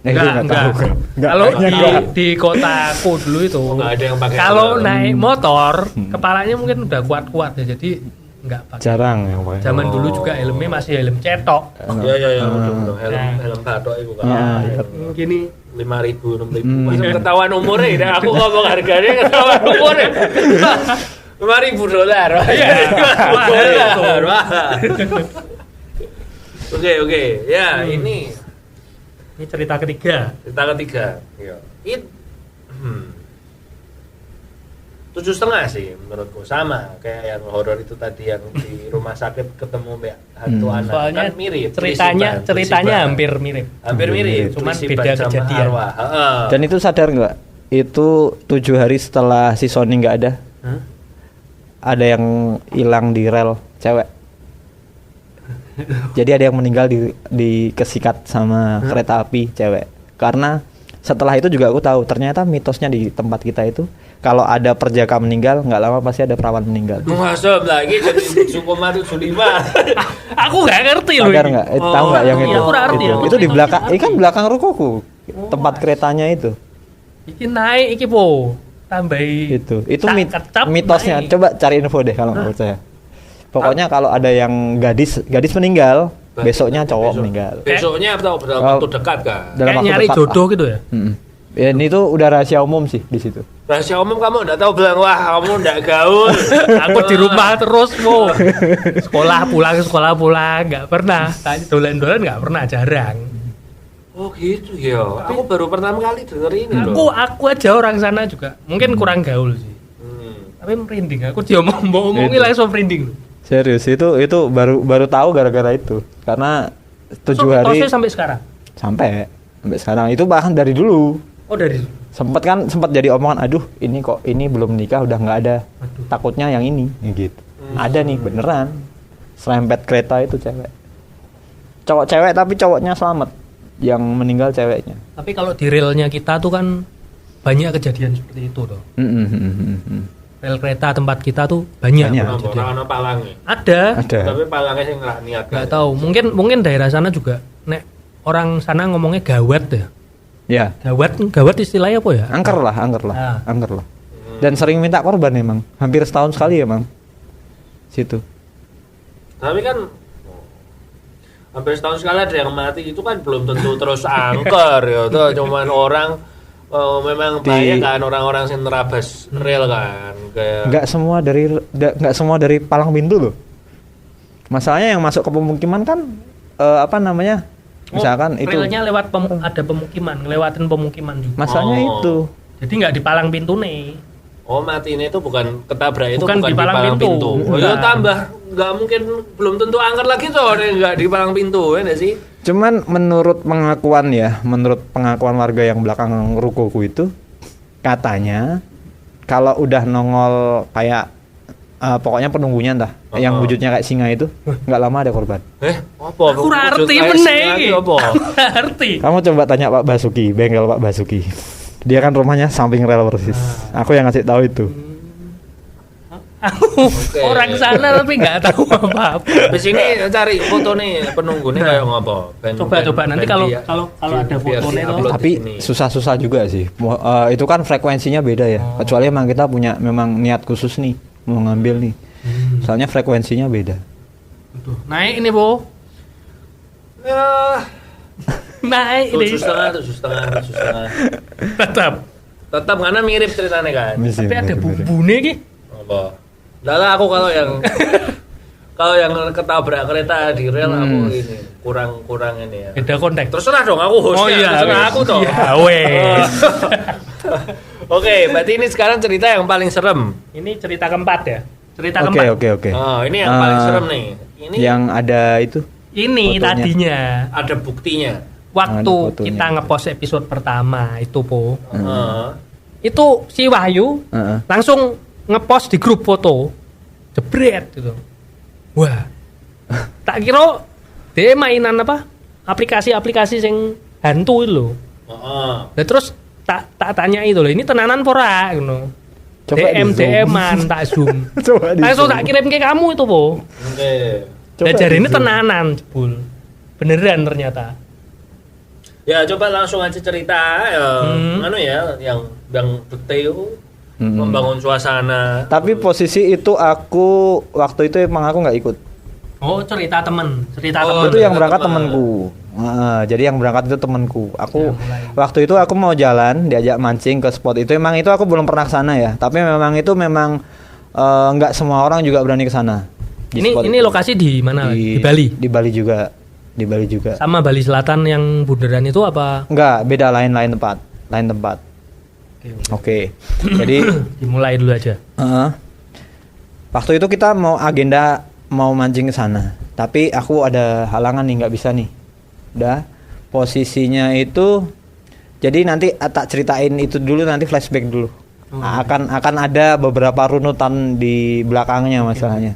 Itu nggak tahu. Nggak, Kalau kayaknya nggak. di kotaku dulu itu Nggak ada yang pakai kalau helm. naik motor kepalanya mungkin udah kuat-kuat ya, jadi nggak pakai. Jarang yang pakai. Zaman dulu juga helmnya masih helm cetok. Iya, betul. Helm Nah. helm batok itu kan. Gini 5.000, 6.000. Masih ketahuan umurnya, dan aku ngomong harganya ketahuan umurnya. $5.000. Iya. $5.000. Wah. Oke. Ya, ini cerita ketiga. cerita ketiga. Iya. 7,5 sih menurutku, sama kayak yang horor itu tadi yang di rumah sakit ketemu hantu anak. Soalnya Kan mirip. ceritanya Pelisipan. hampir mirip. Hampir mirip, Cuman pelisipan beda sama kejadian. arwah. Heeh. Dan itu sadar nggak? Itu 7 hari setelah si Sony nggak ada, Hah? ada yang hilang di rel cewek. Jadi ada yang meninggal di kesikat sama kereta api cewek. Karena setelah itu juga aku tahu ternyata mitosnya di tempat kita itu kalau ada perjaka meninggal nggak lama pasti ada perawan meninggal. Masuk lagi jadi Sukoma 75. Aku nggak ngerti loh. Sadar ini. nggak? Tahu nggak yang iya, itu? aku ngerti, Itu, aku itu di ngerti. belakang, kan belakang rukoku, tempat keretanya itu. Iki naik iki po. Tambahi. Itu Kecap mitosnya. naik. Coba cari info deh kalau nggak percaya. Pokoknya kalau ada yang gadis meninggal, besoknya cowok Besok. meninggal. Besoknya atau dalam Oh. waktu dekat kan? Dalam Kayak waktu nyari dekat. jodoh gitu ya. Ya, ini tuh udah rahasia umum sih di situ. Rahasia umum, kamu enggak tahu bilang, wah kamu enggak gaul. Aku di rumah terus po. Sekolah pulang nggak pernah. Dolan-dolan nggak pernah, jarang. Oh gitu ya. Aku baru pertama kali denger ini loh. Aku aja orang sana juga. Mungkin kurang gaul sih. Tapi merinding. Aku diomong-omongin langsung merinding. Serius itu baru tahu gara-gara itu. Karena 7 hari Tosnya sampai sekarang. sampai sekarang itu bahkan dari dulu. Oh dari. Sempat jadi omongan, aduh ini belum nikah udah nggak ada. Aduh. Takutnya yang ini gitu. Ada nih beneran. Serempet kereta itu cewek. Cowok cewek tapi cowoknya selamat. Yang meninggal ceweknya. Tapi kalau di realnya kita tuh kan banyak kejadian seperti itu tuh. Rel kereta tempat kita tuh banyak. Banyak. Orang-orang palangnya. Ada. Ada. Tapi palangnya sih nggak niat. Nggak tahu. Mungkin daerah sana juga. Nek orang sana ngomongnya gawat ya. Ya, Gawat istilahnya apa ya? angker lah. Ah. Angker lah. Dan sering minta korban emang. Hampir setahun sekali emang. Situ. Tapi kan hampir setahun sekali ada yang mati, itu kan belum tentu terus angker ya. Tuh cuman orang memang banyak kan orang-orang yang nerabas rel kan. Kayak Nggak semua dari palang pintu loh. Masalahnya yang masuk ke pemukiman kan apa namanya? Misalkan itu. Relnya lewat ada pemukiman, ngelewatin pemukiman juga. Masalahnya Oh. itu. Jadi nggak di palang pintu nih. Oh, mati ini itu bukan ketabrak, itu Bukan bukan di di palang palang pintu. pintu. Oh, Enggak. ya tambah nggak mungkin, belum tentu angker lagi tuh nggak di palang pintu ya nggak sih? Cuman menurut pengakuan warga yang belakang rukoku itu, katanya kalau udah nongol kayak pokoknya penunggunya entah yang wujudnya kayak singa itu, nggak lama ada korban. Apa? Aku Wujud ngerti kayak meneh singa iki. iki apa? Ngerti. Kamu coba tanya Pak Basuki, bengkel Pak Basuki. Dia kan rumahnya samping rel persis. Aku yang ngasih tahu itu. Aku Oke. orang sana tapi nggak tahu apa-apa. Habis ini cari foto nih penunggunya kayak ngopo. Coba nanti kalau ada biar fotonya di-upload tuh. di Tapi sini. susah-susah juga sih. Itu kan frekuensinya beda ya. Kecuali emang kita punya memang niat khusus nih mau ngambil nih. Soalnya frekuensinya beda. Tuh, naik ini, Po. Ya, Naik ini. 7,5. Tetap Karena mirip ceritanya kan. Misi, tapi ada mirip-mirip. bumbunya ki. Apa? Nggak lah, aku kalau yang ketabrak kereta di rel aku ini kurang ini ya. Beda konteks. Terserah dong aku host. Oh iya, terserah wes. aku toh. Iya, wes. Oke, berarti ini sekarang cerita yang paling serem. Ini cerita keempat ya. Cerita Oke, keempat. oke. Oh, ini yang paling serem nih. Ini Yang ada itu. Ini Fotonya. tadinya ada buktinya. waktu Ada fotonya. kita ngepost episode pertama itu, Po. Heeh. Itu si Wahyu Heeh. langsung ngepost di grup foto. Jebret gitu. Wah. Tak kira dia mainan apa? Aplikasi-aplikasi yang hantu itu loh. Heeh. Nah, terus tak tanya itu loh, ini tenanan pora gitu. Coba DM di-zoom. DM-an tak zoom. Coba Langsung di-zoom. tak kirim ke kamu itu, Po. Oke. Coba Nah, jari ini di-zoom. tenanan, jebul. Beneran ternyata. Ya, coba langsung aja cerita anu ya yang detail membangun suasana. Tapi posisi itu aku waktu itu emang aku nggak ikut. Oh, cerita temen. Cerita Oh, temen. Itu yang ternyata berangkat teman. temanku. Jadi yang berangkat itu temanku. Aku Ya, mulai. waktu itu aku mau jalan diajak mancing ke spot itu. Emang itu aku belum pernah ke sana ya. Tapi memang itu nggak semua orang juga berani ke sana. Di spot Ini itu. lokasi di mana? Di Bali. Di Bali juga. Di Bali juga. Sama Bali Selatan yang bundaran itu apa? Enggak, beda lain tempat. Lain tempat. Oke. Jadi Dimulai dulu aja. waktu itu kita mau mancing ke sana. Tapi aku ada halangan nih, nggak bisa nih. Udah. Posisinya itu jadi nanti tak ceritain itu dulu, nanti flashback dulu. Akan ada beberapa runutan di belakangnya masalahnya.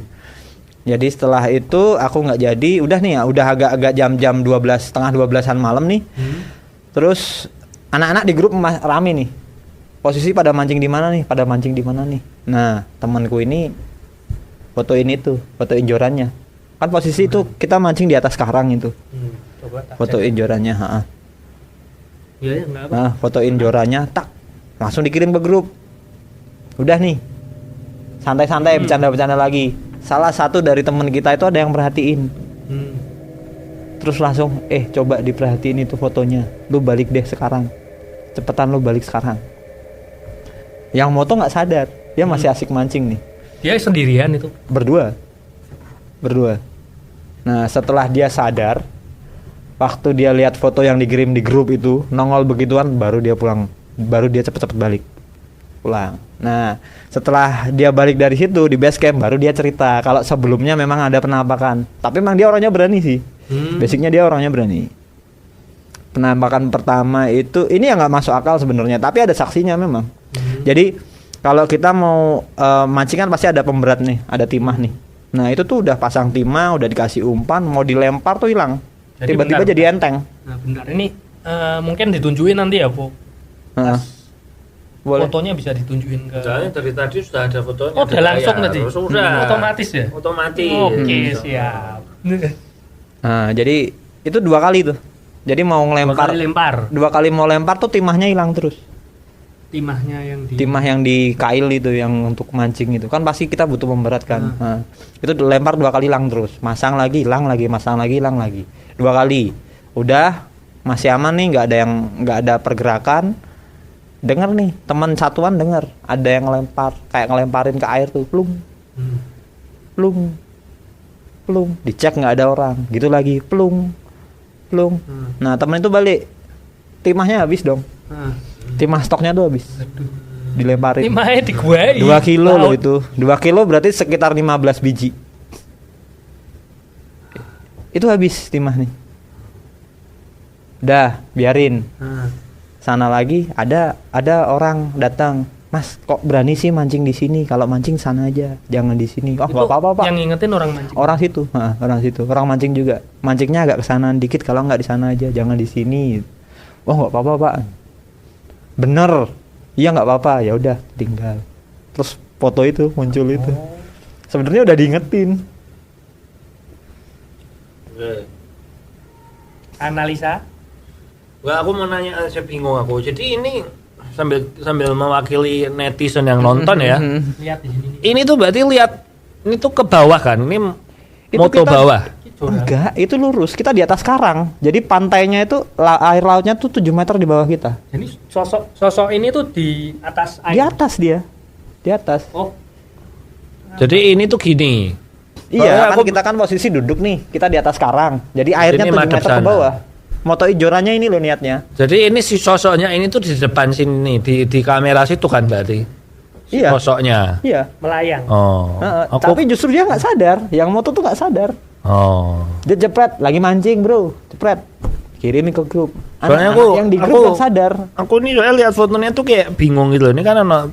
Jadi setelah itu aku nggak jadi, udah nih ya, udah agak-agak jam-jam 12, setengah 12-an malam nih. Terus anak-anak di grup rame nih. Posisi pada mancing di mana nih? Pada mancing di mana nih? Nah, temanku ini fotoin jorannya. Kan posisi itu kita mancing di atas karang itu. Coba tak Fotoin jorannya, heeh. Iya, ya, enggak apa. Nah, fotoin jorannya, tak langsung dikirim ke grup. Udah nih. Santai-santai bercanda-bercanda lagi. Salah satu dari teman kita itu ada yang merhatiin. Terus langsung coba diperhatiin itu fotonya. Lu balik deh sekarang. Cepetan lu balik sekarang. Yang moto nggak sadar, dia masih asik mancing nih. Dia sendirian itu. Berdua. Nah, setelah dia sadar, waktu dia lihat foto yang dikirim di grup itu nongol begituan, baru dia pulang, baru dia cepet-cepet balik pulang. Nah, setelah dia balik dari situ di base camp, baru dia cerita kalau sebelumnya memang ada penampakan. Tapi memang dia orangnya berani sih. Basicnya dia orangnya berani. Penampakan pertama itu ini yang nggak masuk akal sebenarnya, tapi ada saksinya memang. Jadi kalau kita mau mancing kan pasti ada pemberat nih, ada timah nih. Nah itu tuh udah pasang timah, udah dikasih umpan, mau dilempar tuh hilang. Jadi Tiba-tiba bentar, jadi enteng. Nah, bentar ini mungkin ditunjukin nanti ya, Po. Heeh. Boleh. Fotonya bisa ditunjukin ke. Soalnya dari tadi sudah ada fotonya. Oh, ada udah langsung layar. tadi. Sudah. Otomatis ya? Otomatis. Oke, siap. Nah, jadi itu 2 kali tuh. Jadi mau ngelempar, Kali lempar. 2 kali mau lempar tuh timahnya hilang terus. Timahnya yang di Timah yang di kail itu yang untuk mancing itu kan pasti kita butuh pemberat kan. Nah, itu lempar 2 kali hilang terus. Masang lagi, hilang lagi, masang lagi, hilang lagi. 2 kali. Udah masih aman nih, nggak ada pergerakan. Dengar nih, teman satuan dengar ada yang ngelempar, kayak ngelemparin ke air tuh, plung. Dicek nggak ada orang, gitu lagi, plung. Nah, teman itu balik. Timahnya habis dong. Timah stoknya tuh habis. dilemparin. Timahnya diguai. 2 kilo loh itu. 2 kilo berarti sekitar 15 biji. Itu habis timah nih. Udah, biarin. Sana lagi ada orang datang. Mas, kok berani sih mancing di sini? Kalau mancing sana aja, jangan di sini. Oh, enggak apa-apa, Pak. Yang ngingetin orang mancing. Orang situ. Orang situ. Orang mancing juga. Mancingnya agak kesana dikit, kalau nggak di sana aja, jangan di sini. Oh, enggak apa-apa, Pak. Bener. Iya, nggak apa-apa. Ya udah, tinggal. Terus foto itu muncul itu. Sebenarnya udah diingetin. Analisa. Enggak, aku mau nanya, saya bingung aku. Jadi ini sambil mewakili netizen yang nonton ya. Lihat di sini. Ini tuh berarti lihat ini tuh ke bawah kan? Ini Itu moto kita- bawah. Enggak, itu lurus. Kita di atas karang. Jadi pantainya itu air lautnya tuh 7 meter di bawah kita. Jadi sosok ini tuh di atas Di air. atas dia. Di atas. Oh, Jadi ini tuh gini. Iya, Aku- kita kan posisi duduk nih. Kita di atas karang. Jadi airnya Ini 7 madep meter ke sana. bawah. Moto ijorannya ini loh niatnya. Jadi ini si sosoknya ini tuh di depan sini di kamera situ kan berarti. Si Iya. Sosoknya. Iya. melayang. Oh. Aku Tapi justru dia nggak sadar. Yang moto tuh nggak sadar. oh. Dia jepret, lagi mancing bro, jepret. Kirimin ke grup. Soalnya Anak-anak yang di grup nggak sadar. Aku nih soalnya lihat fotonya tuh kayak bingung gitu loh. Ini kan ada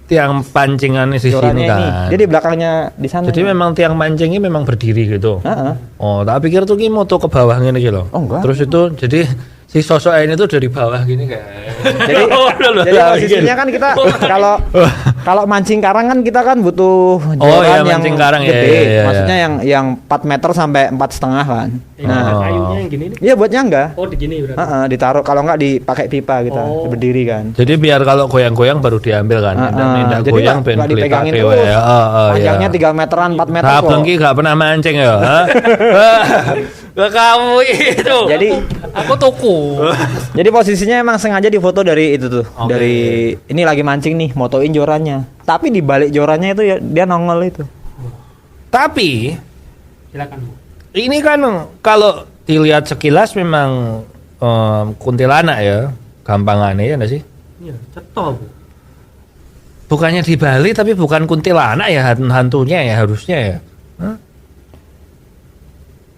tiang pancingan di sini Jorannya kan. ini. Dia di belakangnya di sana. Jadi memang tiang pancingnya memang berdiri gitu. Heeh. Oh, tak pikir tuh ki moto ke bawah gini gitu loh. Oh, enggak. Terus itu jadi si sosok ini tuh dari bawah gini kayak. Jadi, jadi posisinya kan kita kalau mancing karang kan kita kan butuh Oh, joran iya, yang mancing karang, gede. iya, iya, iya. Maksudnya yang 4 meter sampai 4,5 kan. Nah, Oh. kayunya yang gini nih. Iya buat nyangga. Oh, di gini berarti. Ditaruh kalau nggak dipakai pipa kita Oh. berdiri kan. Jadi biar kalau goyang-goyang baru diambil kan. Indah Jadi goyang nggak ben dipegangin kelihatan terus. ya. Panjangnya 3 meteran 4 meter Nah, kok. Bengki gak pernah mancing ya. Hah? Ke kamu itu. Jadi Aku tuku. Jadi posisinya emang sengaja difoto dari itu tuh, Oke. dari ini lagi mancing nih, motoin jorannya. Tapi di balik jorannya itu ya, dia nongol itu. Tapi Silakan, Bu. ini kan kalau dilihat sekilas memang kuntilanak ya, gampangannya ya nggak sih? Iya, cetol, Bu. Bukannya di Bali tapi bukan kuntilanak ya hantunya ya harusnya ya. Hah?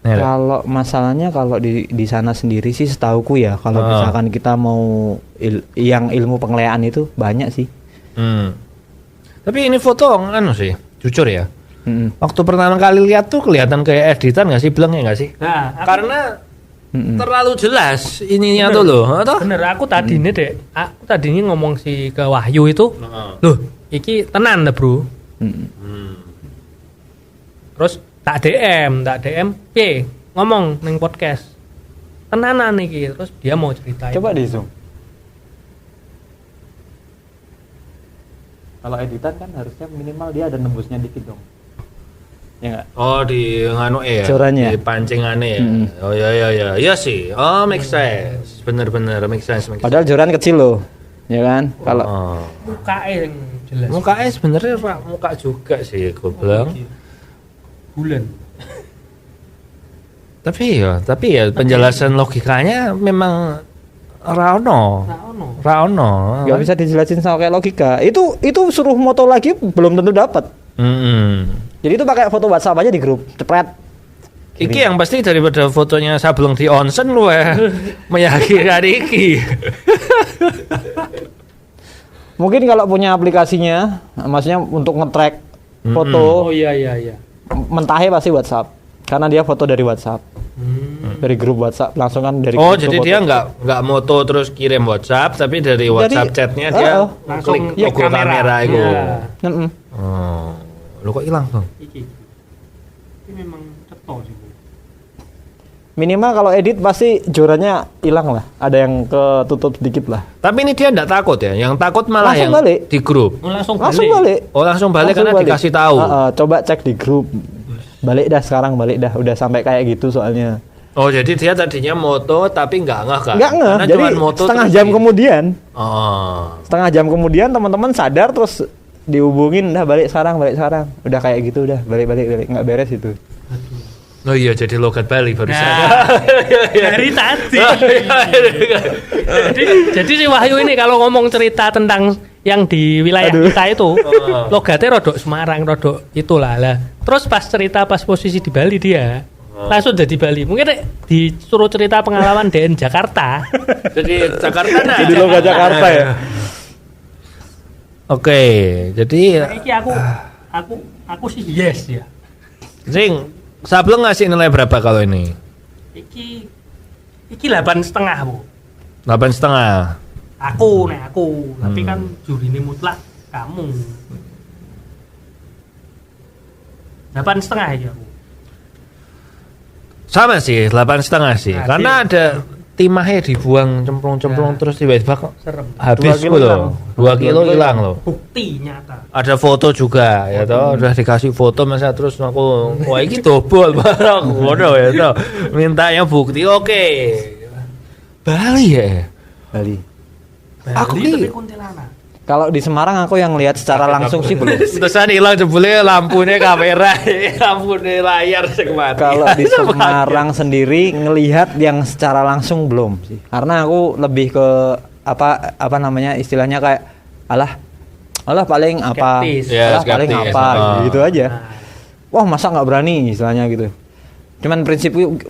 Ya, Kalau masalahnya kalau di sana sendiri sih setauku ya, kalau misalkan kita mau yang ilmu penglihatan itu banyak sih. Tapi ini foto anu sih, jujur ya. Mm-mm. Waktu pertama kali lihat tuh kelihatan kayak editan nggak sih, belengnya nggak sih? Nah, Karena Mm-mm. terlalu jelas ininya tuh loh, atau? bener aku tadinya aku tadinya ngomong si ke Wahyu itu, loh, iki tenan dah, Bro. Mm-mm. Terus tak DM, piye ngomong neng podcast. Tenanan iki, terus dia mau ceritain. Coba di zoom. Kalau editan kan harusnya minimal dia ada nembusnya dikit dong. Ya nggak? Oh di nganu ya, Corannya. di pancingannya ya. Mm. Oh ya sih. Oh make sense, bener make sense. Padahal joran kecil loh, ya kan? Kalau Oh. Mukanya yang jelas. Mukanya sebenarnya Pak, muka juga sih gue bilang. Bulan. Tapi ya penjelasan logikanya memang Rano. nggak bisa dijelasin sama kayak logika. Itu suruh moto lagi belum tentu dapat. Jadi itu pakai foto WhatsApp aja di grup, cepret. Iki yang pasti daripada fotonya Sableng di onsen lu meyakinkan iki. Mungkin kalau punya aplikasinya, maksudnya untuk nge-track foto, Oh iya. mentahnya pasti WhatsApp. Karena dia foto dari WhatsApp. Dari grup WhatsApp langsung kan dari Oh grup jadi foto. dia nggak moto terus kirim WhatsApp, tapi dari WhatsApp chatnya dia langsung klik ya, logo kamera itu. Iya. Mm-mm. Oh, lu kok hilang bang? Iki. Ini memang cetol sih, Bu. Minimal kalau edit pasti jorannya hilang lah. Ada yang ketutup sedikit lah. Tapi ini dia nggak takut ya? Yang takut malah Langsung yang balik. di grup. Oh, langsung Balik. Oh langsung balik Langsung karena dikasih tahu. Coba cek di grup. Balik dah sekarang, balik dah. Udah sampai kayak gitu soalnya. Oh jadi dia tadinya moto tapi nggak ngeh kan? Nggak ngeh. Karena Jadi cuman moto setengah terus jam di- kemudian. Oh. Setengah jam kemudian teman-teman sadar terus dihubungin, dah balik sekarang. Udah kayak gitu udah, balik. Nggak beres itu. Oh iya jadi logat Bali baru Nah, sadar. dari tadi. jadi si Wahyu ini kalau ngomong cerita tentang yang di wilayah Aduh. kita itu logatnya rodok Semarang, rodok itulah lah. Terus pas cerita pas posisi di Bali dia langsung jadi Bali. Mungkin disuruh cerita pengalaman DN Jakarta. Jadi Jakarta nah. Jadi logat Jakarta ya. Oke, jadi Nah, iki aku sih yes ya. Zing, Sableng ngasih nilai berapa kalau ini? Iki 8,5 Bu. 8,5. Aku, tapi kan juri ini mutlak kamu. 8,5 ya aku. Sama sih, 8,5 sih. Nah, Karena sih. ada timahnya dibuang cemplung-cemplung terus tiba-tiba kok Serem. habis 2 kilo loh. hilang. 2 kilo hilang loh. Bukti nyata. Ada foto juga ya toh, udah dikasih foto masa terus aku wah ini dobol barang bodoh ya toh. Mintanya bukti oke. Bali ya. Bali. Aku Bali ki- tapi kuntilanak. Kalau di Semarang aku yang lihat secara langsung sih belum. Terusan hilang jebule lampunya kamera, lampunya layar sing mati. Kalau di Semarang sendiri ngelihat yang secara langsung belum sih. Karena aku lebih ke apa namanya istilahnya kayak alah paling apa, Skeptis. Ya, alah paling skeptis. apa Ah. gitu aja. Nah, Wah masa nggak berani istilahnya gitu. Cuman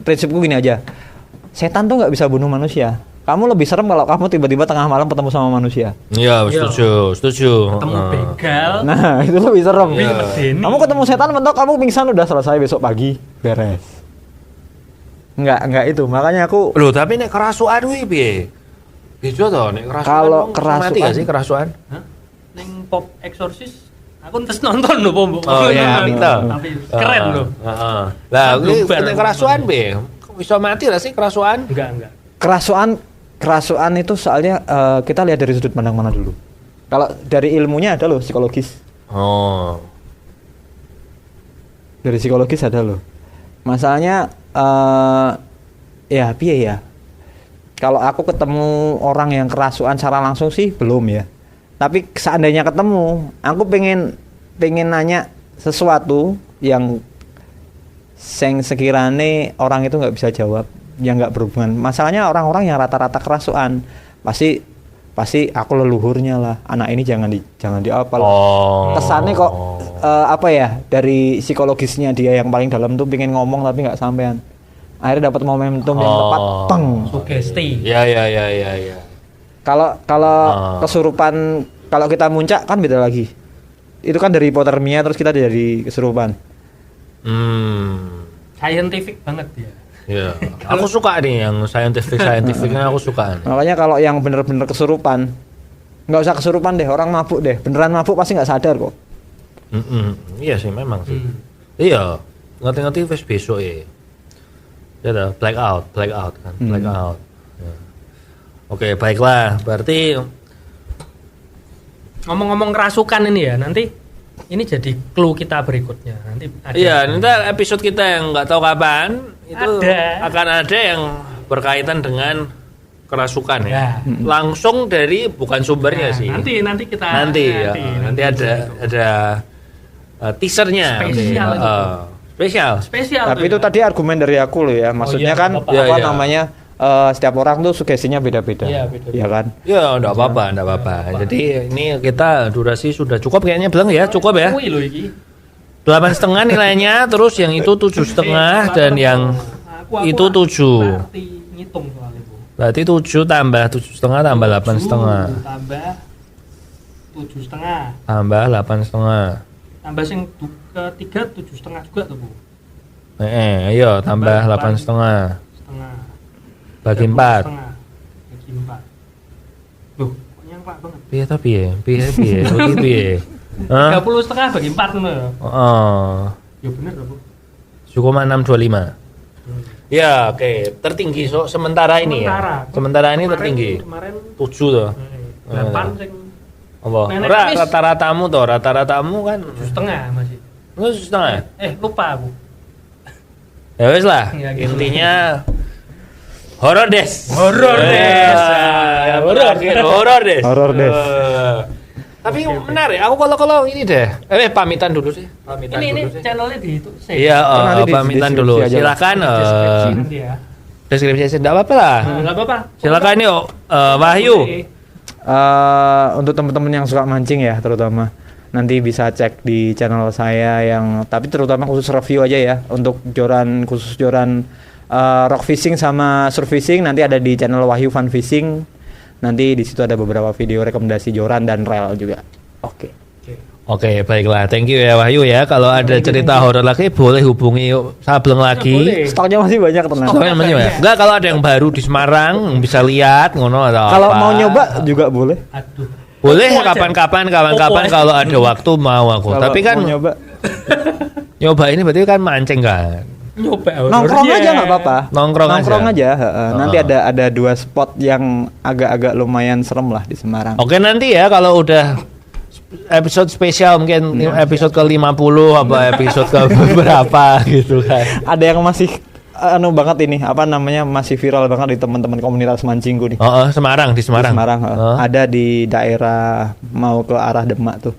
prinsipku gini aja. Setan tuh nggak bisa bunuh manusia. Kamu lebih serem kalau kamu tiba-tiba tengah malam ketemu sama manusia. Iya, setuju. ketemu begal. Nah itu lebih serem. Iya. Medeni. Kamu ketemu setan mentok kamu pingsan udah selesai besok pagi beres. Enggak itu. Makanya aku Loh, tapi nek kerasukan kuwi piye? Bisa toh nek kerasukan. Kalau wong kerasukan- mati gak sih kerasukan? Hah? Neng Pop Exorcist aku terus nonton loh Bom. Oh iya, gitu. Tapi keren loh. Heeh. Lah, kuwi Global. nek kerasukan piye? Bisa mati gak sih kerasukan? Enggak. kerasukan itu soalnya kita lihat dari sudut pandang mana dulu. Kalau dari ilmunya ada loh psikologis. Oh. Dari psikologis ada loh. Masalahnya ya piye ya. Kalau aku ketemu orang yang kerasukan secara langsung sih belum ya. Tapi seandainya ketemu, aku pengen nanya sesuatu yang sekiranya orang itu nggak bisa jawab, yang nggak berhubungan. Masalahnya orang-orang yang rata-rata kerasukan pasti aku leluhurnya lah. Anak ini jangan diapal. Oh. Kesannya kok apa ya, dari psikologisnya dia yang paling dalam tuh pengen ngomong tapi nggak sampean. Akhirnya dapat momentum yang tepat, peng. Sugesti. Ya. Kalau Ah. kesurupan, kalau kita muncak kan beda lagi. Itu kan dari hipotermia terus kita dari kesurupan. Scientific banget dia. Ya. Aku suka nih yang scientificnya aku suka nih. Makanya kalau yang bener-bener kesurupan, nggak usah kesurupan deh, orang mabuk deh. Beneran mabuk pasti nggak sadar kok. Iya sih memang sih. Iya, ngerti-ngerti wis besok ya. Ya dah, blackout kan, blackout. Ya. Oke, baiklah. Berarti Ngomong-ngomong kerasukan ini ya, nanti ini jadi clue kita berikutnya. Nanti ada. iya, nanti episode kita yang nggak tahu kapan itu Ada. akan ada yang berkaitan dengan kerasukan ya. Ya. Langsung dari bukan sumbernya Nah, sih. Nanti kita Nanti ada teasernya. Spesial Oke. itu. Spesial. spesial. Tapi tuh itu ya. tadi argumen dari aku loh ya. Maksudnya iya, kan apa-apa. apa Iya, iya. namanya setiap orang tuh sugestinya beda-beda. Iya, beda-beda. Iya kan? Ya, enggak apa-apa. Jadi ini kita durasi sudah cukup kayaknya Beleng ya, cukup ya. Kuwi lho iki. 8,5 nilainya, terus yang itu 7,5 dan yang itu 7. Berarti ngitung soalnya Bu. Berarti 7 tambah 7,5 tambah 8,5 Tambah 7,5. tambah 8,5. Tambah sing ketiga 7,5 juga tuh Bu. Iya, tambah 8,5 Setengah. bagi 4. Bagi 4. Loh, kok nyangklak banget. Piye ta piye? Piye? Iki piye? Hah? 30,5 bagi 4 ngono ya. Heeh. Ya bener loh Bu. 7,625. Ya, oke. Tertinggi sementara ini ya. Sementara ini Kemarin- tertinggi. Kemarin 7 tuh. 8 sing Apa? Nenek Ora wis. rata-ratamu toh, rata-ratamu kan 7,5 masih. enggak setengah. Lupa Bu. Ya wis lah. Ya, gitu. Intinya horor des. Horor des. Ya, horor des. Horor des. Tapi menarik. Aku kalau ini deh. Pamitan dulu sih. Pamitan Ini dulu sih. channelnya di itu. save. Iya, nanti di pamitan deskripsi dulu. aja. Silakan Deskripsi nanti ya. deskripsi enggak apa-apa lah. Enggak apa-apa. Silakan yuk Wahyu. Untuk teman-teman yang suka mancing ya terutama, nanti bisa cek di channel saya yang tapi terutama khusus review aja ya, untuk khusus joran rock fishing sama surf fishing nanti ada di channel Wahyu Fun Fishing. Nanti di situ ada beberapa video rekomendasi joran dan reel juga. Oke, baiklah. Thank you ya Wahyu ya. Kalau ada cerita horor lagi boleh hubungi Sableng lagi. Stoknya masih banyak tenang. Stoknya masih banyak. Enggak, kalau ada yang baru di Semarang bisa lihat ngono atau Kalau apa. mau nyoba juga boleh. Aduh. Boleh kapan-kapan kalau ada waktu mau aku. Kalau Tapi kan mau nyoba ini berarti kan mancing kan. Nyoba. nongkrong aja nggak apa-apa. Nongkrong aja. Nanti ada 2 spot yang agak lumayan serem lah di Semarang. Oke, nanti ya kalau udah episode spesial mungkin episode ke-50 apa episode ke berapa gitu kan. Ada yang masih banget ini masih viral banget di teman-teman komunitas mancingku nih. Semarang. Di Semarang. Ada di daerah mau ke arah Demak tuh.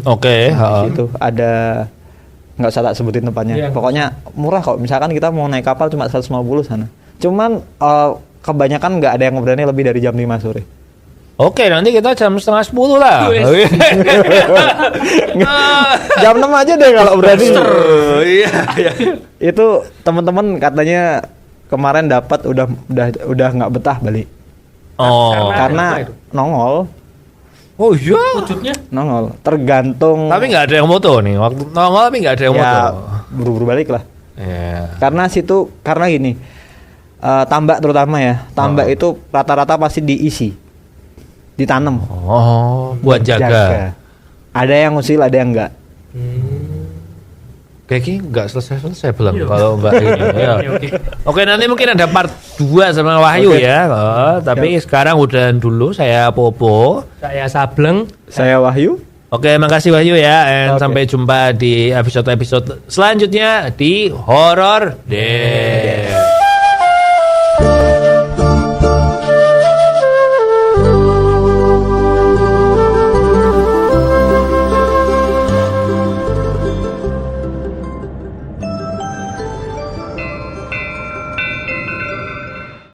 Oke, Itu ada, nggak usah tak sebutin tempatnya. Pokoknya murah kok. Misalkan kita mau naik kapal cuma 150 sana. Cuman kebanyakan nggak ada yang berani lebih dari jam 5 sore. Oke, nanti kita jam 9:30 lah. Jam 6 aja deh kalau berani. Iya. Itu teman-teman katanya kemarin dapat udah nggak betah balik. Karena nongol. Oh iya. Wujudnya Nongol. Tergantung. Tapi nggak ada yang moto nih. Waktu nongol tapi nggak ada yang moto. Buru-buru balik lah. Iya. Karena gini. Tambak terutama ya. Tambak itu rata-rata pasti diisi. Ditanam. Buat jaga. Ada yang usil, ada yang enggak. Kayaknya nggak selesai belum kalau Mbak ini. Ya. Oke, nanti mungkin ada part 2 sama Wahyu ya. Tapi sekarang udah dulu. Saya Popo. saya Sableng. Saya Wahyu. Oke, makasih Wahyu ya. Sampai jumpa di episode-episode selanjutnya di Horror Day.